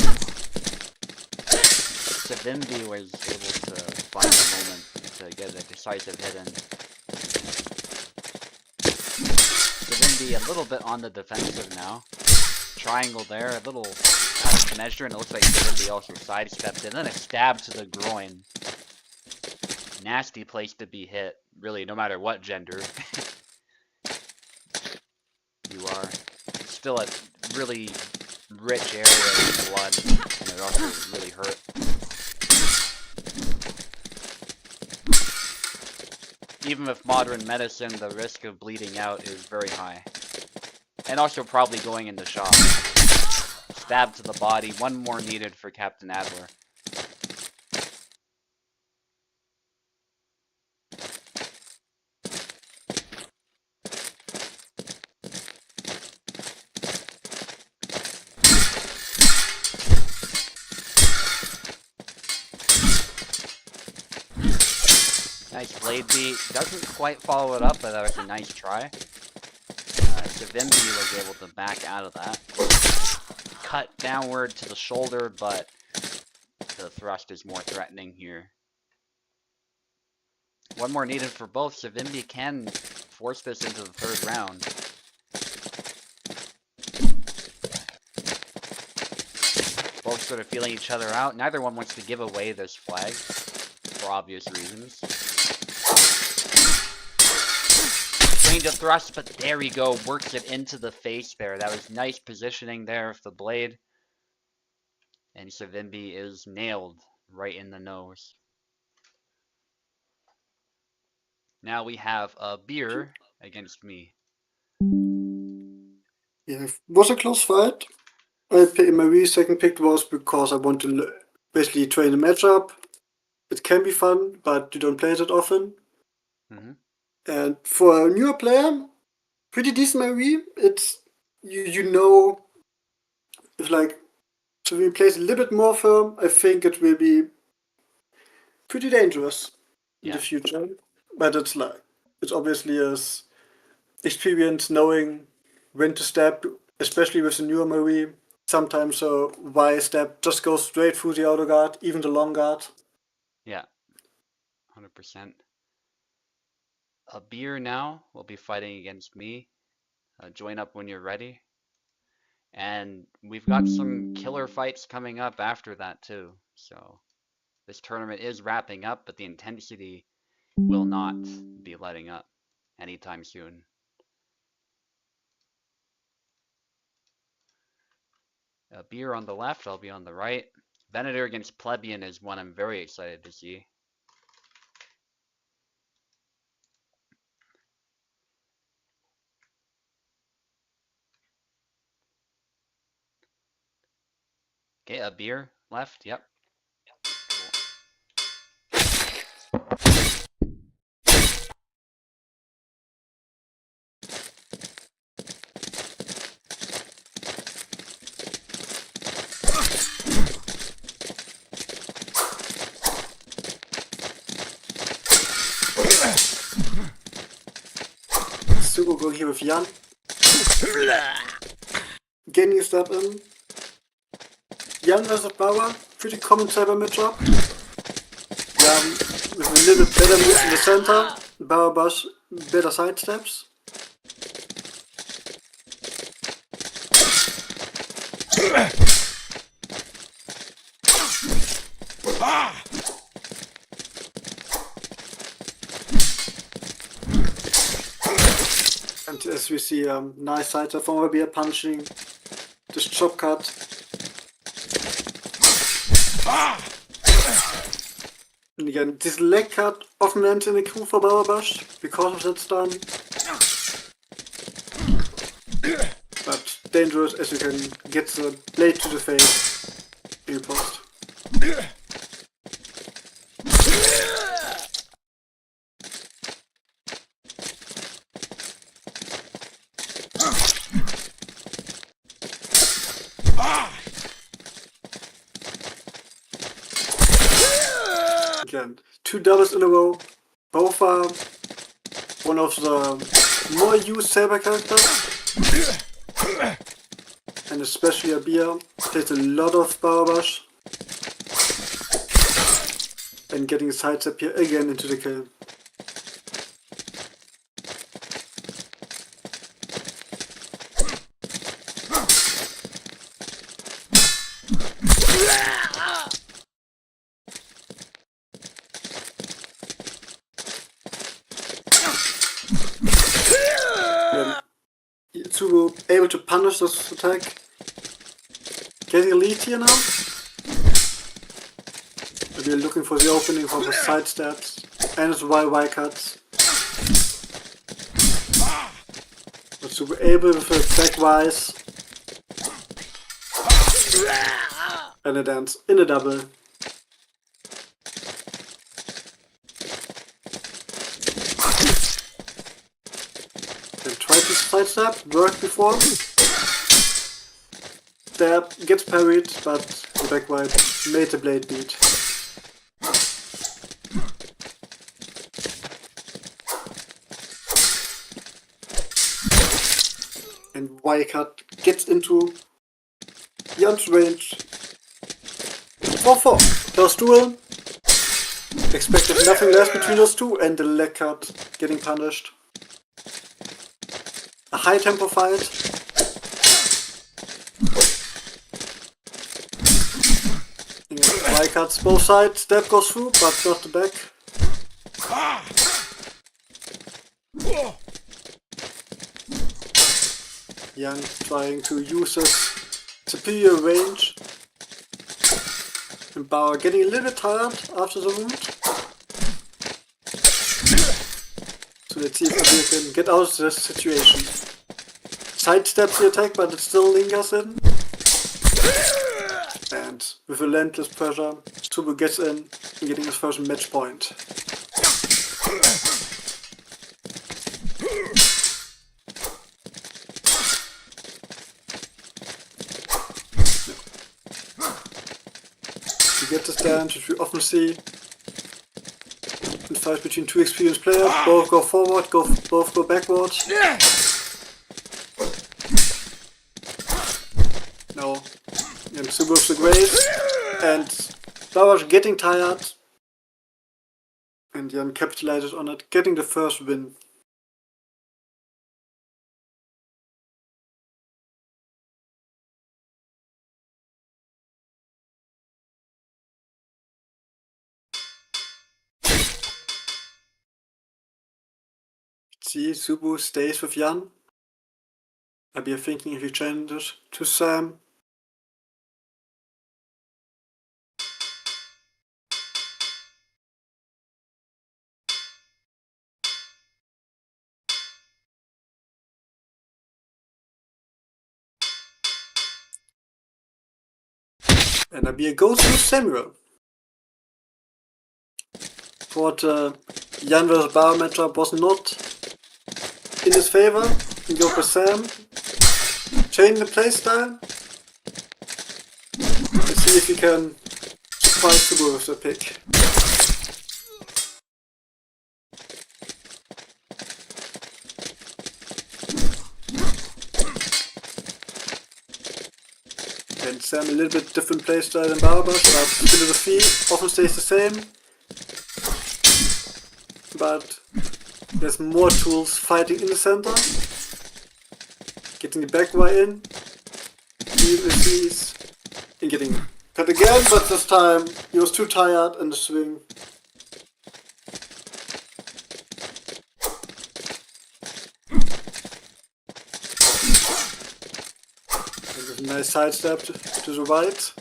Savimbi was able to find a moment to get a decisive hit in. Savimbi a little bit on the defensive now. Triangle there, a little kind of measure, and it looks like somebody also sidestepped it. And then a stab to the groin. Nasty place to be hit, really, no matter what gender you are. It's still a really rich area of blood, and it also really hurt. Even with modern medicine, the risk of bleeding out is very high. And also probably going into shock. Stab to the body, one more needed for Captenadler. Nice blade beat. Doesn't quite follow it up, but that was a nice try. Savimbi was able to back out of that. Cut downward to the shoulder, but the thrust is more threatening here. One more needed for both. Savimbi can force this into the third round. Both sort of feeling each other out. Neither one wants to give away this flag, for obvious reasons. Trying to thrust, but there we go. Works it into the face there. That was nice positioning there with the blade. And Savimbi is nailed right in the nose. Now we have a beer against me. Yeah, it was a close fight. My really second pick was because I want to basically train a matchup. It can be fun, but you don't play it that often. And for a newer player, pretty decent Marie. It's you know, if like so we plays a little bit more firm, I think it will be pretty dangerous in the future. But it's obviously is experience knowing when to step, especially with the newer Marie. Sometimes a Y step just goes straight through the outer guard, even the long guard. Yeah, 100%. A beer now will be fighting against me. Join up when you're ready. And we've got some killer fights coming up after that too. So this tournament is wrapping up, but the intensity will not be letting up anytime soon. A beer on the left, I'll be on the right. Venator against Plebeian is one I'm very excited to see. Okay, a beer left, yep. Sugo going here with Jan. Getting a step in. Jan versus Bauer, pretty common cyber matchup. Jan with a little bit better move in the center. Bauer Bush better side steps. And as we see, nice side step from Rabia punching this chop cut. And again, this leg cut often ends in a coup for Bauerbash because of that stun. But dangerous as you can get the blade to the face in your post. Again, two doubles in a row. Both are one of the more used saber characters. And especially Abia plays a lot of Bauerbash. And getting a sidestep here again into the kill. able to punish this attack. Getting a lead here now. We are looking for the opening for the side steps and his Y cuts. But to be able with a back wise. And it ends in a double. Then try to sidestep, worked before. Stab, gets parried, but the back wide made the blade beat. And Y-cut gets into Jan's range. 4-4. Close duel. Expected nothing less between those two, and the leg cut getting punished. A high tempo fight. Y cuts both sides, step goes through, but not the back. Jan trying to use his superior range. And Bauer getting a little bit tired after the wound. So let's see if Abir can get out of this situation. Sidesteps the attack, but it still lingers in. And with relentless pressure, Subu gets in and getting his first match point. To get this dance, which we often see in fights between two experienced players, both go forward, both go backwards. No. And Subu goes the grace, and Bauer getting tired, and Jan capitalizes on it, getting the first win. See, Subu stays with Jan. I'd be thinking if he changes to Sam. And Abir goes with Samuel. But Jan vs. Bauer matchup was not in his favor. He goes with Sam. Change the playstyle. Let's see if he can surprise Subu with the pick. And Sam a little bit different playstyle than Bauer, but philosophy often stays the same. But there's more tools fighting in the center. Getting the back Y in. Even if he's in getting cut again, but this time he was too tired in the swing. A nice sidestep to the right.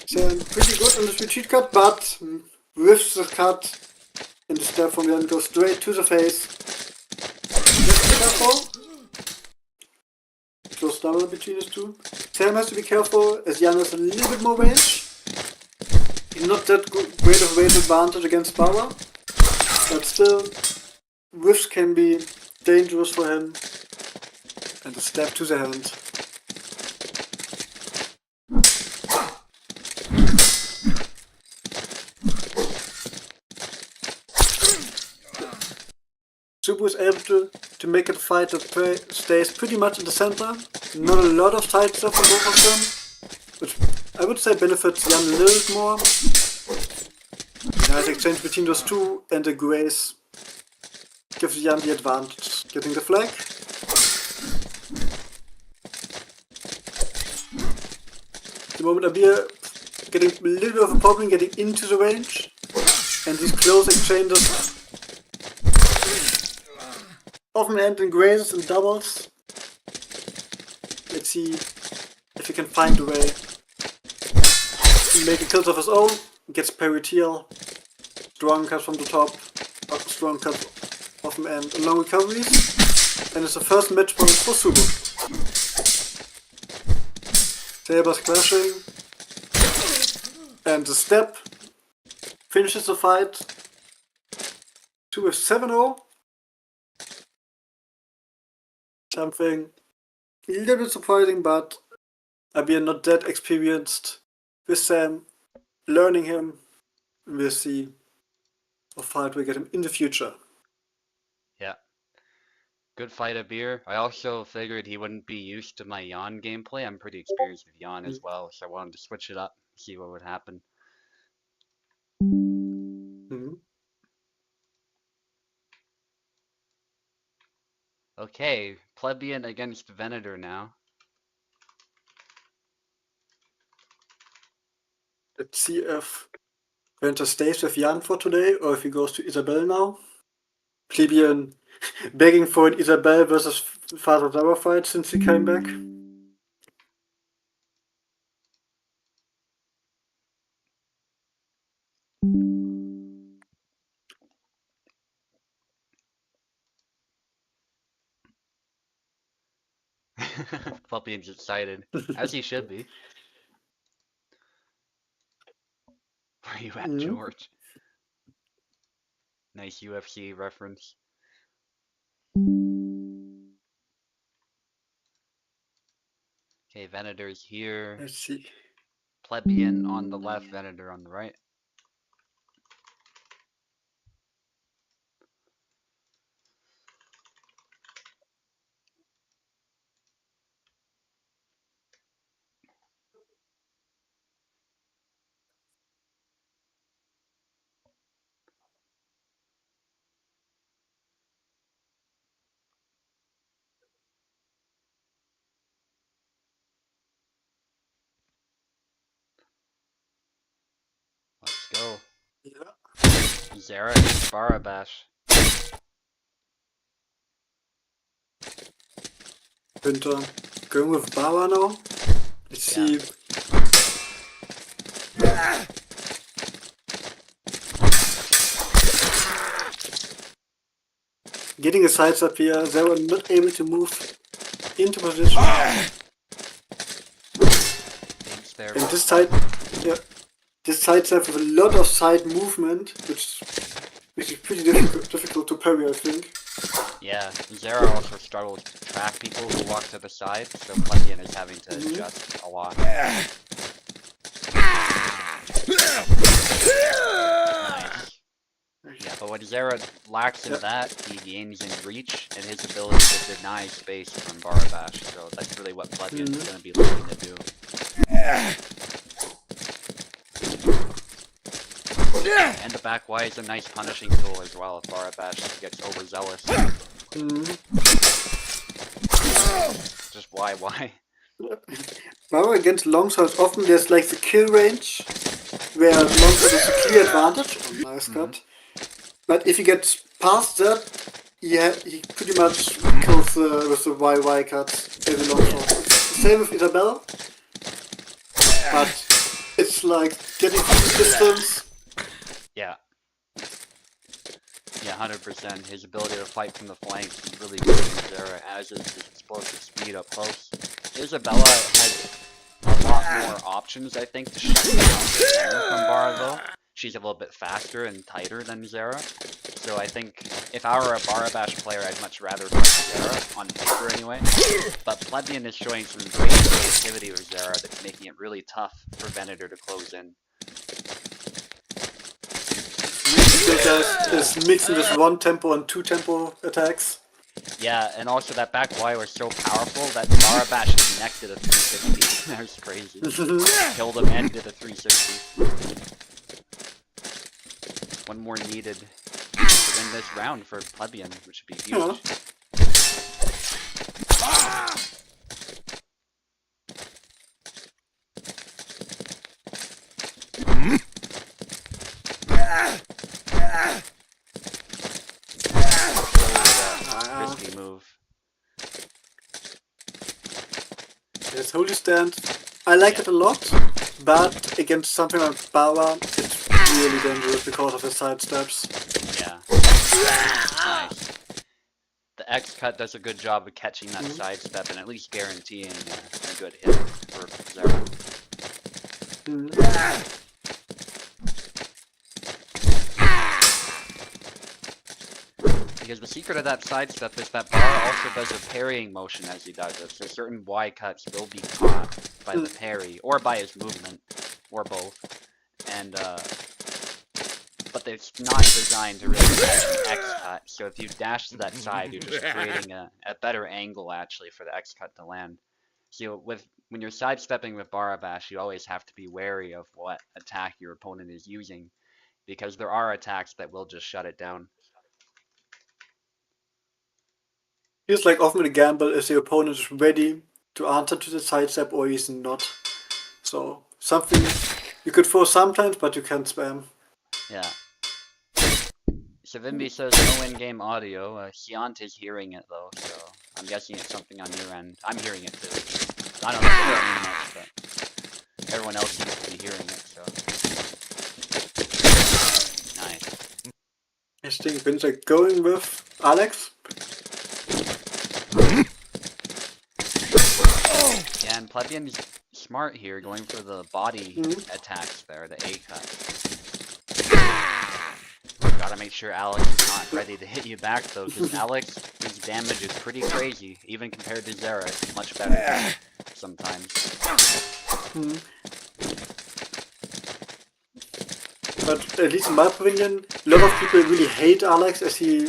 So pretty good on this retreat cut, but with the cut and the step from Jan goes straight to the face. Just be careful. Close double between the two. Sam has to be careful as Jan has a little bit more range. He's not that great of range advantage against Bauer. But still, whiffs can be dangerous for him. And a step to the hand. Subu is able to make a fight that stays pretty much in the center. Not a lot of side stuff from both of them. Which I would say benefits Jan a little bit more. Nice exchange between those two, and the grace gives Jan the advantage. Getting the flag. The moment Abir getting a little bit of a problem getting into the range. And these close exchanges often end in grazes and doubles. Let's see if he can find a way. Making kills of his own, gets parry TL, strong cuts from the top, strong cuts often end in long recoveries, and it's the first match point for Subo. Saber's crashing, and the step finishes the fight to a 7-0. Something a little bit surprising, but I've been not that experienced with Sam. Learning him, we'll see what fight we get him in the future. Yeah. Good fight of beer. I also figured he wouldn't be used to my Yawn gameplay. I'm pretty experienced with Yawn as well, so I wanted to switch it up, see what would happen. Mm-hmm. Okay, Plebeian against Venator now. Let's see if Venter stays with Jan for today or if he goes to Isabel now. Plebeian begging for an Isabel versus Father Zara fight since he came back. Plebeian's excited, as he should be. Where you at, Mm-hmm. George? Nice UFC reference. Okay, Venator's here. Let's see. Plebeian on the left, Venator on the right. Let's go. Yeah. Zara against Barabash. Venter going with Baba now. Let's see. Getting a sidestep here, Zara not able to move into position. And this side, yeah, this sidestep with a lot of side movement, which is pretty difficult to parry, I think. Yeah, Zara also struggles to track people who walk to the side, so Plebeian is having to adjust a lot. Nice. Yeah, but what Zara lacks in that, he gains in reach and his ability to deny space from Barabash, so that's really what Plebeian is going to be looking to do. And the back Y is a nice punishing tool as well if Barabash gets overzealous. Just why? Baba against longswords, often there's like the kill range, where longsword is a clear advantage. Oh, nice cut. But if he gets past that, he pretty much kills with the YY cut every longsword. Same with Isabel, but it's like getting from the distance. Yeah. Yeah, 100%. His ability to fight from the flanks is really good in Zara, as is his explosive speed up close. Isabella has a lot more options, I think, to shut down from Bara, though. She's a little bit faster and tighter than Zara. So I think if I were a Barabash player, I'd much rather fight Zara, on paper anyway. But Plebeian is showing some great creativity with Zara that's making it really tough for Venator to close in. Is mixing this 1 tempo and 2 tempo attacks. Yeah, and also that back Y was so powerful that Barabash connected a 360. That was crazy. Killed him and did a 360. One more needed to win this round for Plebeian, which would be huge. move. Yes, holy stand. I like Yeah. it a lot, but against something like Bauer, it's really dangerous because of his side steps. Yeah. Nice. The X cut does a good job of catching that sidestep and at least guaranteeing a good hit for Zera. Because the secret of that sidestep is that Bar also does a parrying motion as he does it, so certain Y cuts will be caught by the parry, or by his movement, or both. And, but it's not designed to really catch an X cut, so if you dash to that side, you're just creating a better angle, actually, for the X cut to land. So when you're sidestepping with Barabash, you always have to be wary of what attack your opponent is using, because there are attacks that will just shut it down. Feels like often a gamble if the opponent is ready to answer to the sidestep or he's not. So something you could throw sometimes, but you can't spam. Yeah. Savimbi says no in-game audio. Siant is hearing it though, so I'm guessing it's something on your end. I'm hearing it too. I don't know if it's hearing much, but everyone else seems to be hearing it, so. Nice. I think Vince are going with Alex. Yeah, and Plebeian's smart here, going for the body attacks there, the A cut. Gotta make sure Alex is not ready to hit you back though, because Alex's damage is pretty crazy, even compared to Zera. It's much better sometimes. But at least in my opinion, a lot of people really hate Alex as he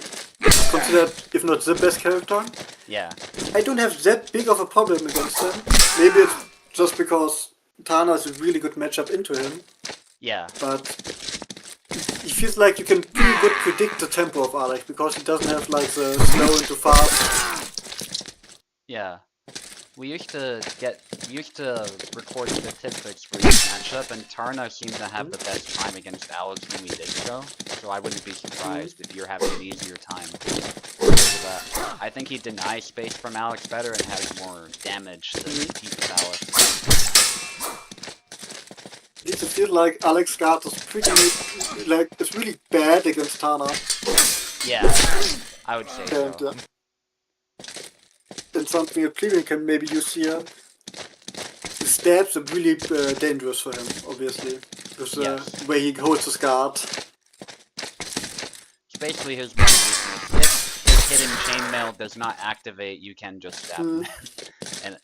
considered, if not the best character. Yeah. I don't have that big of a problem against him. Maybe it's just because Tana is a really good matchup into him. Yeah. But it feels like you can pretty good predict the tempo of Alex because he doesn't have like the slow into fast. Yeah. We used to record statistics for each matchup, and Tarna seemed to have the best time against Alex when we did so. So I wouldn't be surprised if you're having an easier time because of that. I think he denies space from Alex better and has more damage to compete with Alex. It feels like Alex Gart is pretty like it's really bad against Tana. Yeah, I would say so. And something a plebeian can maybe use here. The stabs are really dangerous for him, obviously. With the way he holds his guard. It's basically his one weakness. If his hidden chainmail does not activate, you can just stab him. and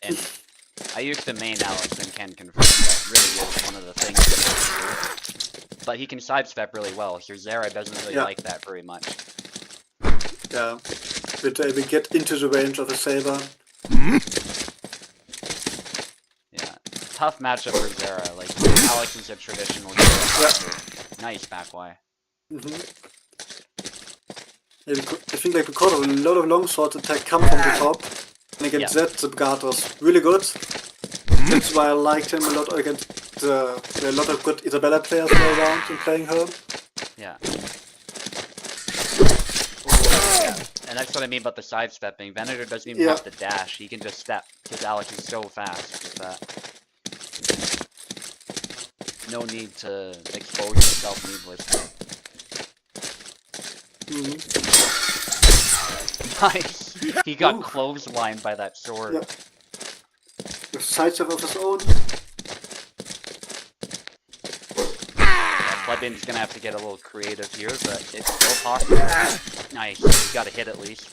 I used to main Alex and can confirm that really is one of the things that he can do. But he can sidestep really well, so Zera doesn't really like that very much. Yeah. But we get into the range of a saber. Yeah. Tough matchup for Zera. Like, Alex is a traditional Zera. Nice back Y. I think like because of a lot of long swords attack come from the top. And against that, the guard was really good. That's why I liked him a lot against there are a lot of good Isabella players around in playing her. Yeah. And that's what I mean about the sidestepping. Venator doesn't even have to dash, he can just step, because Alex is so fast with that. No need to expose yourself needlessly. Nice! He got clotheslined by that sword. Yeah. With sidestep of his own. Plebeian's gonna have to get a little creative here, but it's still possible. Nice, you got a hit at least.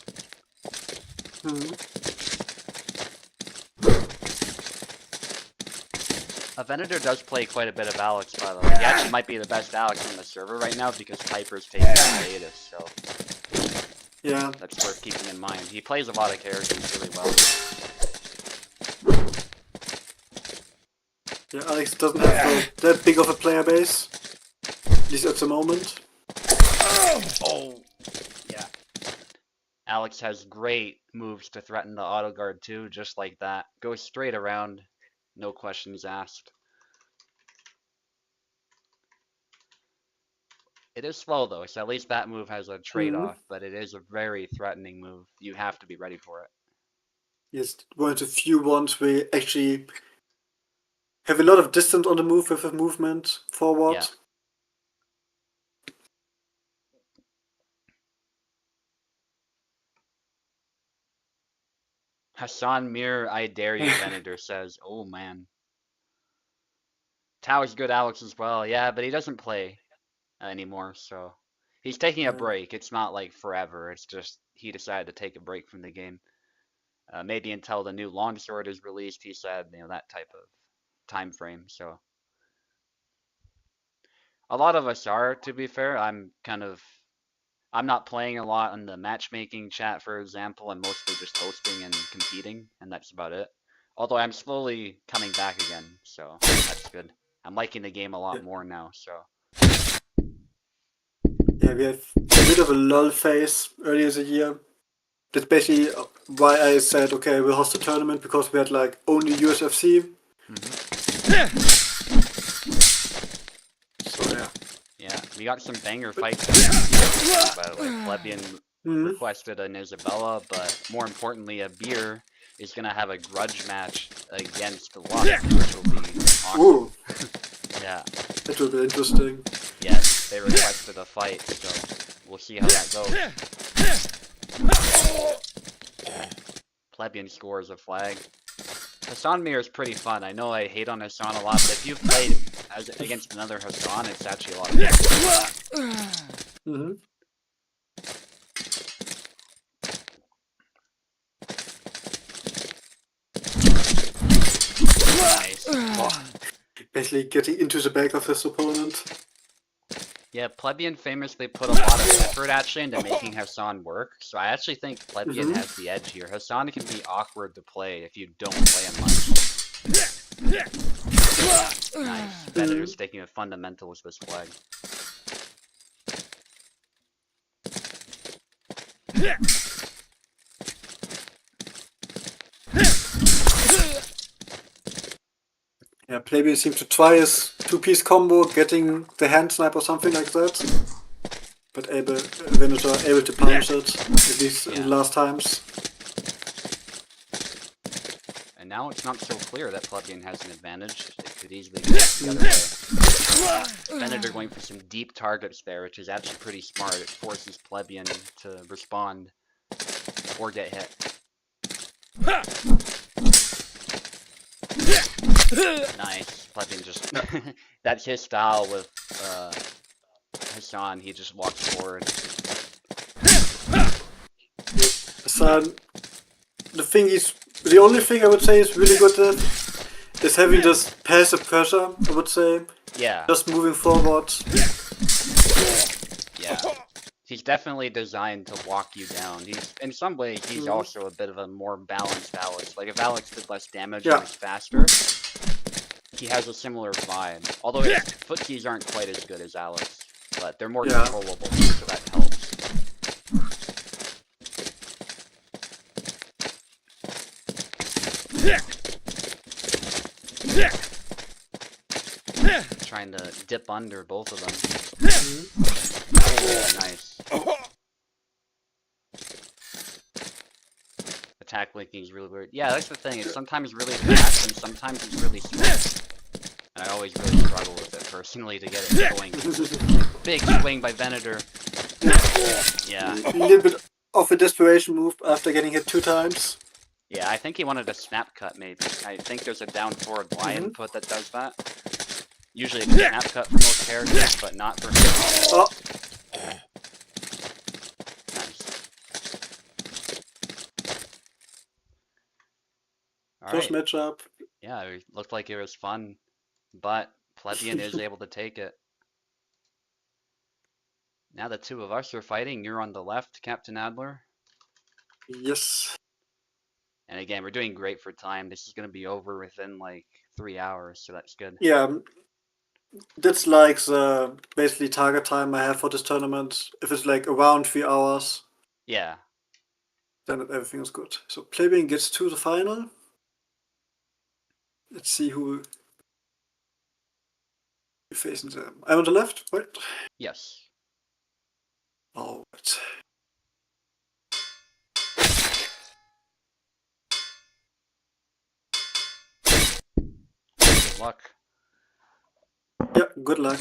Venator does play quite a bit of Alex, by the way. He actually might be the best Alex on the server right now because Piper's taking a hiatus, so. Yeah. That's worth keeping in mind. He plays a lot of characters really well. Yeah, Alex doesn't have that big of a player base. At least at the moment. Oh! Yeah. Alex has great moves to threaten the auto guard too, just like that. Goes straight around, no questions asked. It is slow though, so at least that move has a Mm. trade-off, but it is a very threatening move. You have to be ready for it. Yes, one of the few ones we actually have a lot of distance on the move with a movement forward. Yeah. Hassan Mir, I dare you, Venator says. Oh man. Tao's good, Alex, as well. Yeah, but he doesn't play anymore, so he's taking a Yeah, break. It's not like forever. It's just he decided to take a break from the game. Maybe until the new longsword is released, he said, that type of time frame. So a lot of us are, to be fair. I'm not playing a lot on the matchmaking chat, for example. I'm mostly just hosting and competing, and that's about it. Although I'm slowly coming back again, so that's good. I'm liking the game a yeah, lot more now, so yeah. We have a bit of a lull phase earlier this year. That's basically why I said, okay, we'll host a tournament because we had like only USFC. hmm So yeah. yeah, we got some banger But fights coming, by the way. Plebeian mm, requested an Isabella, but more importantly, a beer is gonna have a grudge match against Luck, which will be awesome. ooh, Yeah, that will be interesting. yes, they requested a fight, so we'll see how that goes. Plebeian scores a flag. Hassan Mir is pretty fun. I know I hate on Hassan a lot, but if you've played against another Hassan, it's actually a lot of fun. Mm-hmm. Nice. Oh, basically getting into the back of his opponent. Yeah, Plebeian famously put a lot of effort actually into making Hassan work, so I actually think Plebeian Mm-hmm. has the edge here. Hassan can be awkward to play if you don't play him much. Nice. Mm-hmm. Venator's taking a fundamentals this flag. Yeah, Plebeian seems to try his two-piece combo, getting the hand snipe or something like that. But Venator able to punish it, at least in the Yeah. last times. And now it's not so clear that Plebeian has an advantage. It could easily go the other way. Venator going for some deep targets there, which is actually pretty smart. It forces Plebeian to respond or get hit. Nice. Plebeian just... that's his style with Hassan. He just walks forward. So the only thing I would say is really good at is having this passive pressure, I would say. Yeah. Just moving forward. Yeah. He's definitely designed to walk you down. In some ways, he's also a bit of a more balanced Alex. Like if Alex did less damage and Yeah. was faster, he has a similar vibe. Although his footsies aren't quite as good as Alex, but they're more controllable, so that helps. Trying to dip under both of them. Oh, nice. Attack linking is really weird. Yeah, that's the thing. It's sometimes really fast and sometimes it's really slow. And I always really struggle with it personally to get it going. Big swing by Venator. Yeah. A little bit of a desperation move after getting hit 2 times. Yeah, I think he wanted a snap cut maybe. I think there's a down forward Y input that does that. Usually it's a snap cut for most characters, but not for him. Oh. Nice. Close Alright. matchup. Yeah, it looked like it was fun, but Plebeian is able to take it. Now the two of us are fighting. You're on the left, Captenadler. Yes. And again, we're doing great for time. This is going to be over within like 3 hours, so that's good. Yeah, that's like the basically target time I have for this tournament. If it's like around 3 hours, Yeah. then everything is good. So Plebeian gets to the final. Let's see who you're facing them. I'm on the left, right? Yes. All right. Good luck. Yeah, good luck.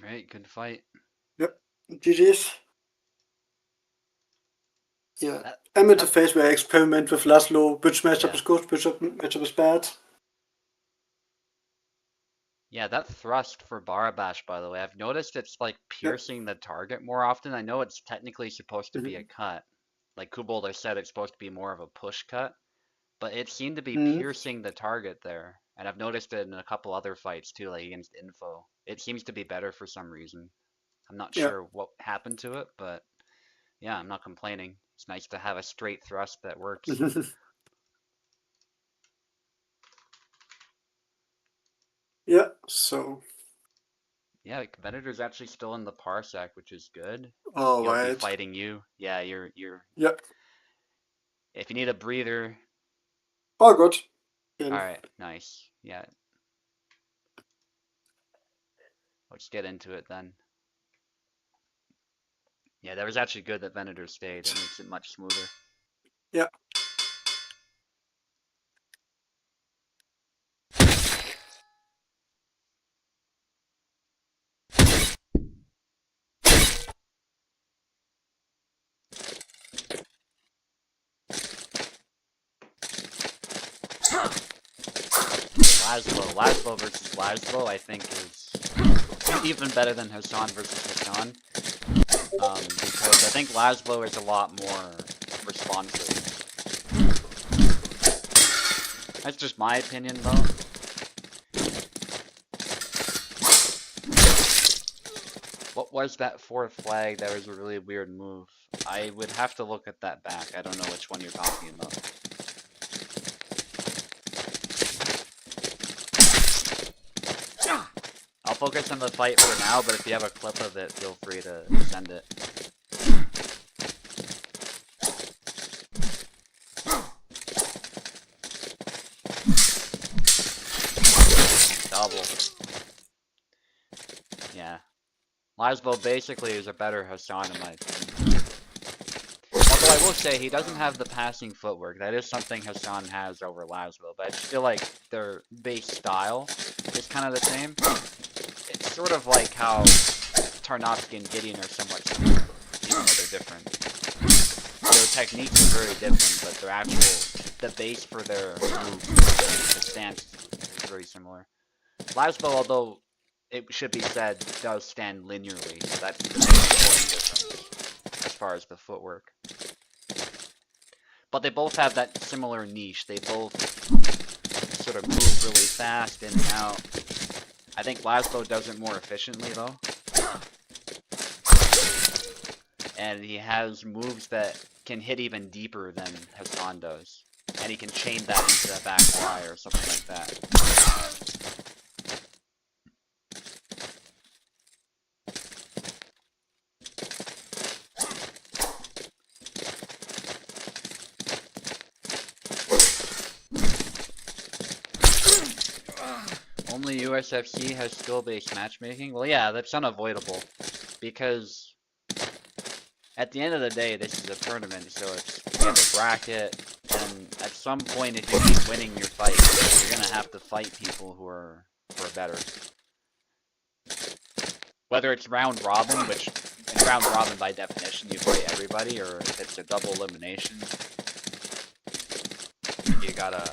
Right, good fight. Yep. GG's. Yeah. That, I'm at the that, phase where I experiment with Laszlo, which matchup yeah. is good, which matchup is bad. Yeah, that thrust for Barabash, by the way, I've noticed it's like Yeah. piercing the target more often. I know it's technically supposed to be a Mm-hmm. cut. Like Kubolder said, it's supposed to be more of a push cut, but it seemed to be Mm-hmm. piercing the target there. And I've noticed it in a couple other fights too, like against Info. It seems to be better for some reason. I'm not Yeah. sure what happened to it, but yeah, I'm not complaining. It's nice to have a straight thrust that works. Yeah. So, Yeah, the competitor's actually still in the parsec, which is good. all He'll be right. fighting you. Yeah, you're Yeah. if you need a breather. All good. All Again. right, nice. Yeah, let's get into it then. Yeah, that was actually good that Venator stayed. It makes it much smoother. Yeah. Laszlo versus Laszlo, I think is even better than Hassan versus Hassan. Because I think Laszlo is a lot more responsive. That's just my opinion, though. What was that fourth flag? That was a really weird move. I would have to look at that back. I don't know which one you're talking about. I'll focus on the fight for now, but if you have a clip of it, feel free to send it. Double. Yeah. Laszlo basically is a better Hassan in my opinion. Although I will say he doesn't have the passing footwork. That is something Hassan has over Laszlo, but I just feel like their base style is kind of the same. It's sort of like how Tarnowski and Gideon are somewhat similar, even though they're different. Their techniques are very different, but their the base for their move, the stance is very similar. Laszlo, although it should be said, does stand linearly, so that's the most important difference as far as the footwork. But they both have that similar niche. They both sort of move really fast in and out. I think Laszlo does it more efficiently, though. And he has moves that can hit even deeper than Hassan does. And he can chain that into a back Y or something like that. Only USFC has skill-based matchmaking? Well, yeah, that's unavoidable. Because at the end of the day, this is a tournament, so it's you have a bracket, and at some point, if you keep winning your fight, you're gonna have to fight people who are better. Whether it's round robin, which in round robin by definition you fight everybody, or if it's a double elimination, you gotta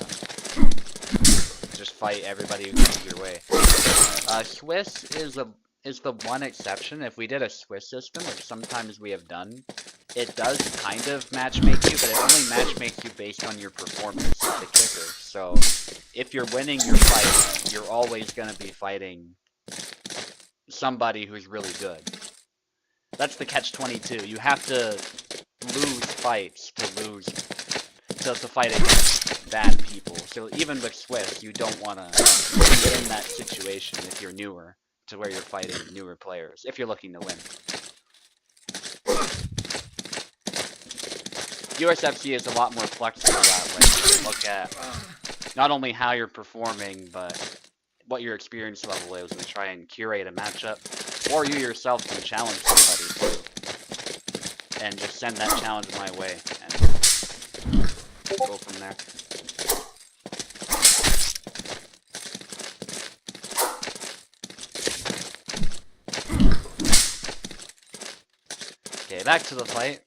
just fight everybody who comes your way. Swiss is the one exception. If we did a Swiss system, which sometimes we have done, it does kind of matchmake you, but it only matchmakes you based on your performance as the kicker. So if you're winning your fight, you're always going to be fighting somebody who's really good. That's the catch-22. You have to lose fights to to fight against bad people. So even with Swiss, you don't want to be in that situation if you're newer, to where you're fighting newer players, if you're looking to win. USFC is a lot more flexible that way. You can look at not only how you're performing, but what your experience level is, and try and curate a matchup. Or you yourself can challenge somebody too, and just send that challenge my way, and go from there. Okay, back to the fight.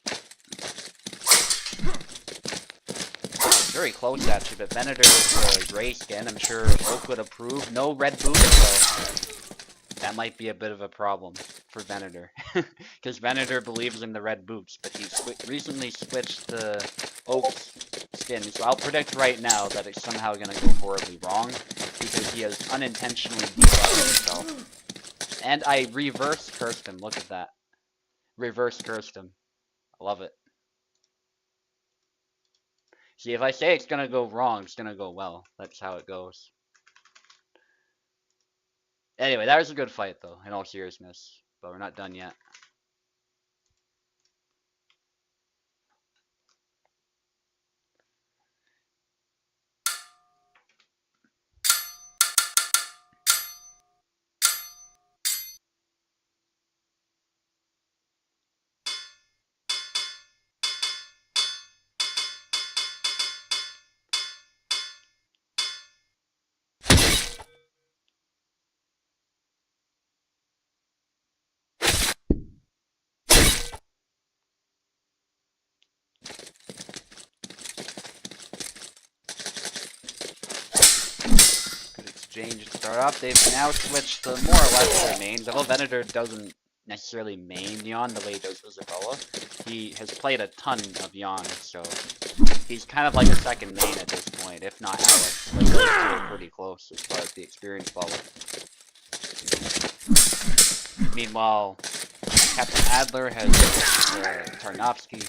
Very close actually, but Venator with the gray skin, I'm sure Oak would approve. No red boots, so that might be a bit of a problem for Venator. Because Venator believes in the red boots, but he recently switched to Oak's skin, so I'll predict right now that it's somehow going to go horribly wrong, because he has unintentionally debuffed himself. And I reverse cursed him, look at that. Reverse cursed him. I love it. See, if I say it's gonna go wrong, it's gonna go well. That's how it goes. Anyway, that was a good fight, though, in all seriousness. But we're not done yet. Good exchange to start off. They've now switched to more or less their mains. Although Venator doesn't necessarily main Yon the way he does Isabella, he has played a ton of Yon, so he's kind of like a second main at this point, if not Alex. Like, those two are pretty close as far as the experience level. Meanwhile, Captenadler has Tarnowski.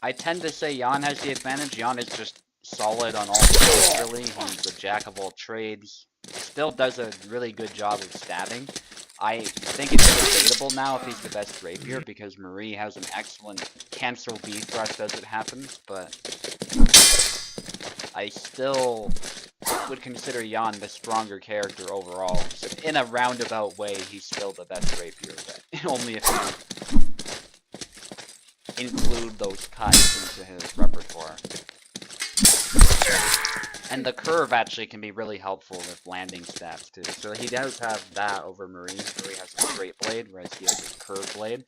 I tend to say Jan has the advantage. Jan is just solid on all fronts, really. He's the jack of all trades. Still does a really good job of stabbing. I think it's debatable now if he's the best rapier, because Marie has an excellent cancel B thrust as it happens, but I still would consider Jan the stronger character overall. So in a roundabout way, he's still the best rapier, but only if you include those cuts into his repertoire. And the curve actually can be really helpful with landing stabs too. So he does have that over Marie. Marie has a straight blade, whereas he has a curved blade.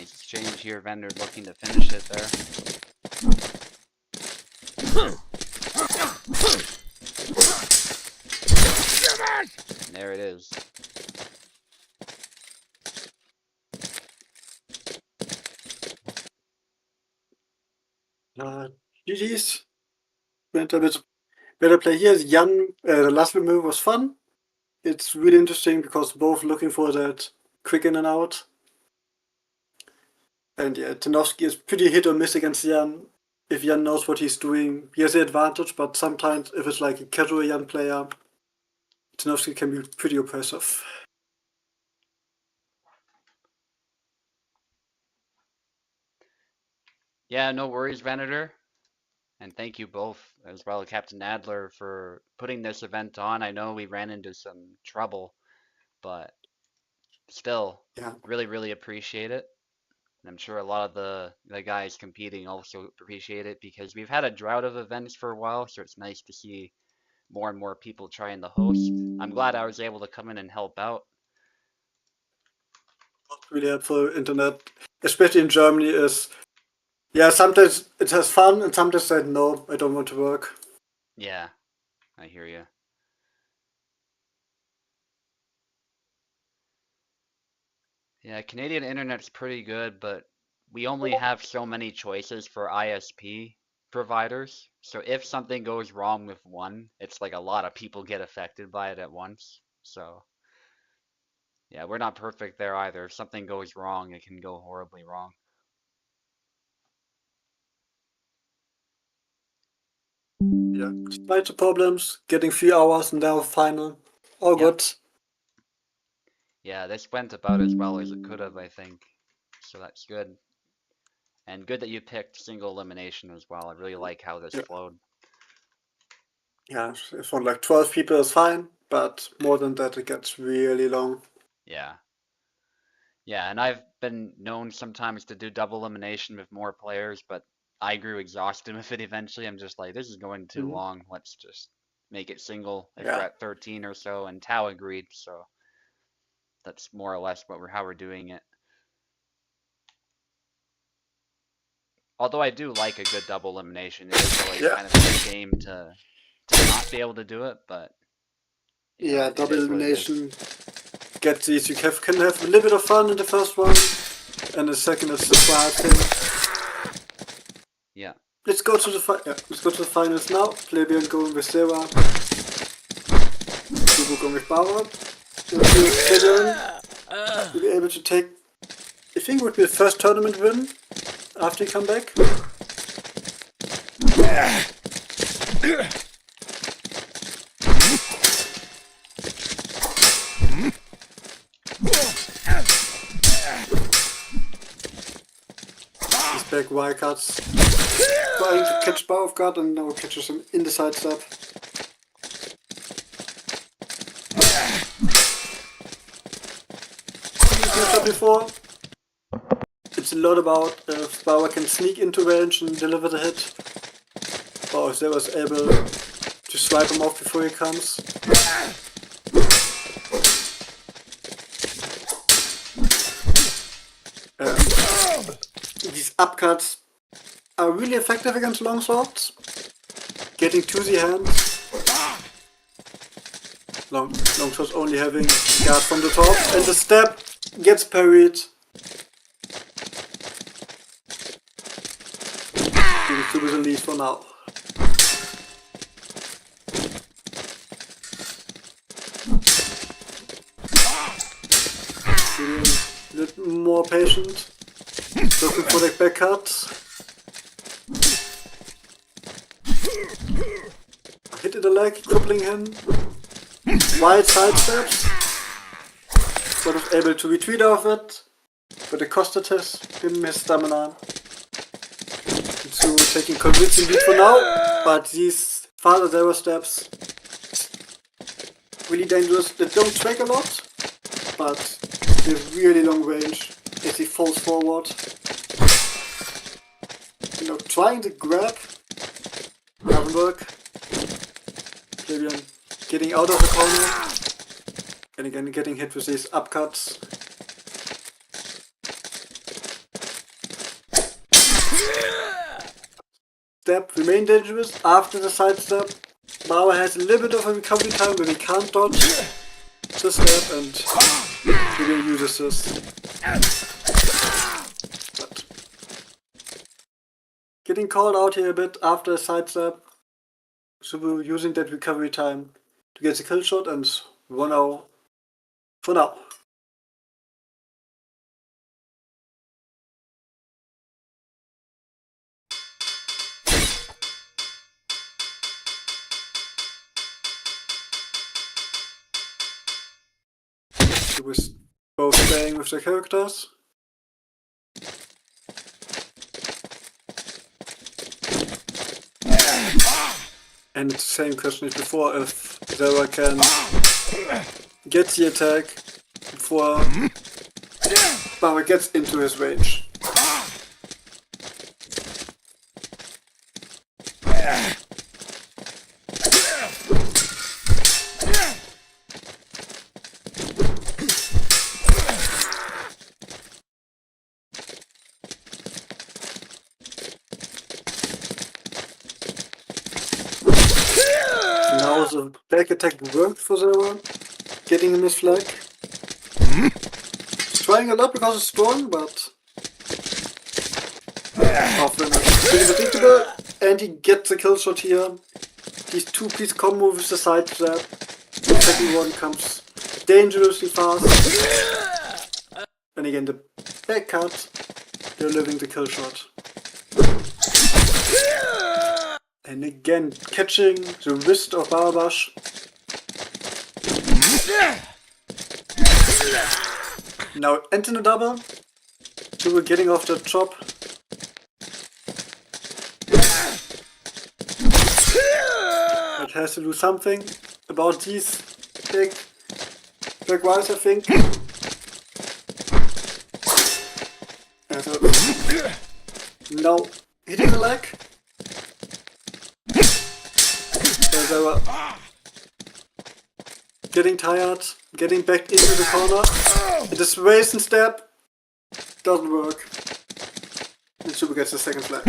Exchange here, Vendor looking to finish it there. And there it is. GG's. Went a bit better play here. Jan, the last move was fun. It's really interesting because both looking for that quick in and out. And yeah, Tarnowski is pretty hit or miss against Jan. If Jan knows what he's doing, he has the advantage, but sometimes if it's like a casual Jan player, Tarnowski can be pretty oppressive. Yeah, no worries, Venator. And thank you both, as well as Captenadler, for putting this event on. I know we ran into some trouble, but still, Yeah. really, really appreciate it. And I'm sure a lot of the guys competing also appreciate it because we've had a drought of events for a while, so it's nice to see more and more people trying to host. I'm glad I was able to come in and help out. Really helpful internet, especially in Germany, is sometimes it has fun and sometimes I no, I don't want to work. Yeah, I hear you. Yeah, Canadian internet's pretty good, but we only have so many choices for ISP providers. So if something goes wrong with one, it's like a lot of people get affected by it at once. So yeah, we're not perfect there either. If something goes wrong, it can go horribly wrong. Yeah, despite the problems, getting 3 hours and now final, all Yep. good. Yeah, this went about as well as it could have, I think. So that's good. And good that you picked single elimination as well. I really like how this Yeah, flowed. yeah. If on like 12 people is fine, but more than that it gets really long. Yeah. Yeah, and I've been known sometimes to do double elimination with more players, but I grew exhausted with it eventually. I'm just like, this is going too Mhm. long. Let's just make it single if we're Yeah, at 13 or so, and Tao agreed, so that's more or less how we're doing it. Although I do like a good double elimination, it is always yeah, kind of a shame to not be able to do it, but you know, yeah. it Double is what it is. elimination. Get these. Can have a little bit of fun in the first one, and the second is the hard thing. Yeah. Let's go to the let's go to the finals now. Plebeian going with Seva, Kubo going with Bauer. Plebeian will be able to take. I think it would be the first tournament win after you come back. He's back wildcards. Trying to catch Bar of God and now catches him in the side step. Before. It's a lot about if Bauer can sneak into range and deliver the hit, or if they was able to swipe him off before he comes. These upcuts are really effective against longswords. Getting to the hand. Longswords only having guard from the top, and the step gets parried. To the lead for now. Being a little more patient. Looking for the back cut. Hit in the leg, crippling him. Wide side steps. Sort of able to retreat off it. But it costed him his stamina. So taking convincing lead for now, but these farther zero steps really dangerous. They don't track a lot, but they have really long range as he falls forward. You know, trying to grab doesn't work. Plebeian getting out of the corner and again getting hit with these upcuts. Step remain dangerous after the side step. Bauer has a little bit of a recovery time but he can't dodge the step and Plebeian uses this. But getting called out here a bit after a side step. So we're using that recovery time to get the kill shot and 1-0 for now. We're both staying with the characters. And it's the same question as before, if Zera can get the attack before Bauer gets into his range. because the back attack worked for Zera, getting him his flag. He's trying a lot because it's strong, but often it's pretty predictable. And he gets a kill shot here. These two-piece combo with the side trap. The second one comes dangerously fast. And again, the back cut, delivering the kill shot. And again, catching the wrist of Barbash. Now entering a double. So we're getting off the chop. It has to do something about these big wires, I think. And so now hitting the leg. And they were getting tired, getting back into the corner. And this raise and stab doesn't work. And Super gets the second flag.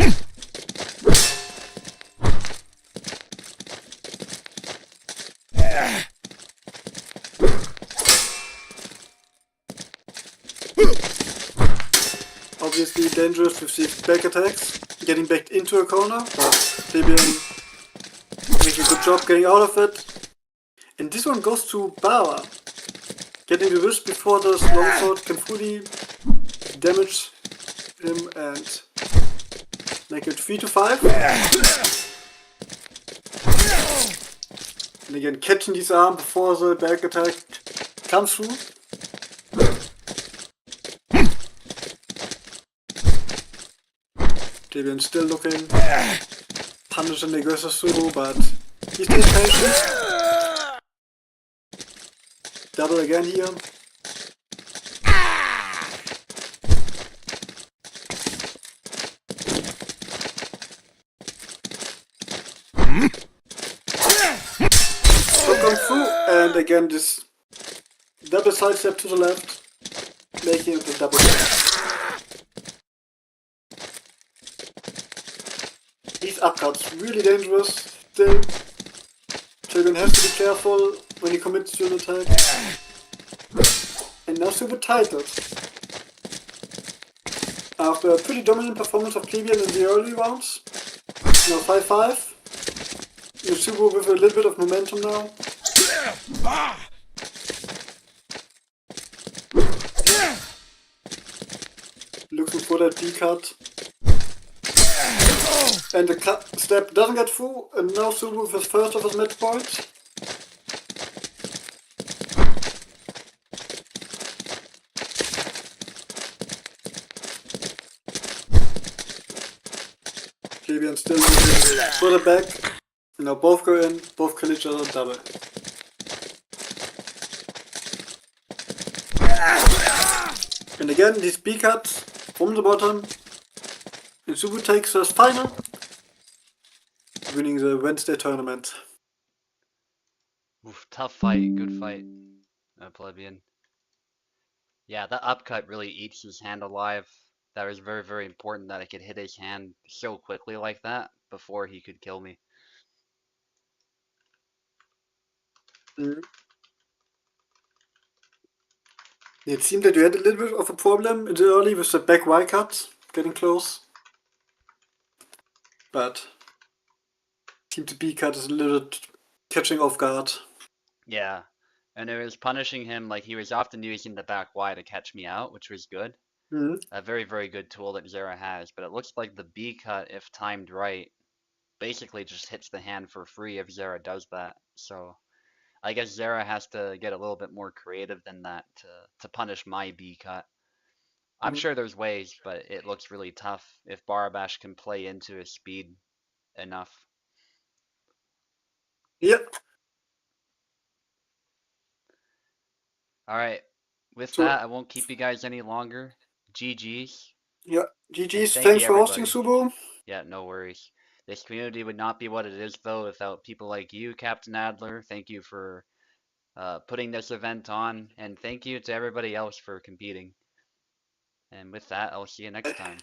Obviously dangerous with these back attacks, getting back into a corner, but Fabian making a good job getting out of it. And this one goes to Bara, getting the wrist before the longsword can fully damage him and make it 3-5. And again catching this arm before the back attack comes through. Fabian still looking, punishing the aggressor through, but he stays patient. Double again here. So going through, and again this double side step to the left, making it a double step. These upcuts really dangerous still. So you're gonna have to be careful when he commits to an attack. And now Super titled. After a pretty dominant performance of Plebeian in the early rounds, now 5-5. Subu with a little bit of momentum now. Looking for that D cut. And the step doesn't get through, and now Subu with his first of his match point. Plebeian still looking for the back. Now both go in, both kill each other double. And again, these B cuts from the bottom. And Subu takes his final, winning the Wednesday tournament. Oof, tough fight, good fight, Plebeian. Yeah, that upcut really eats his hand alive. That was very, very important that I could hit his hand so quickly like that before he could kill me. Mm. It seemed that you had a little bit of a problem in the early with the back Y cut, getting close. But seemed the B cut is a little bit catching off guard. Yeah, and it was punishing him like he was often using the back Y to catch me out, which was good. Mm. A very, very good tool that Zera has, but it looks like the B cut, if timed right, basically just hits the hand for free if Zera does that. So I guess Zera has to get a little bit more creative than that to punish my B cut. I'm Mm. sure there's ways, but it looks really tough if Barabash can play into his speed enough. Yep. All right, with So that, I won't keep you guys any longer. GG's, yeah, and GG's. thank you Thanks for hosting, everybody. Subu. Yeah, no worries. This community would not be what it is though without people like you, Captenadler. Thank you for putting this event on, and thank you to everybody else for competing. And with that, I'll see you next time.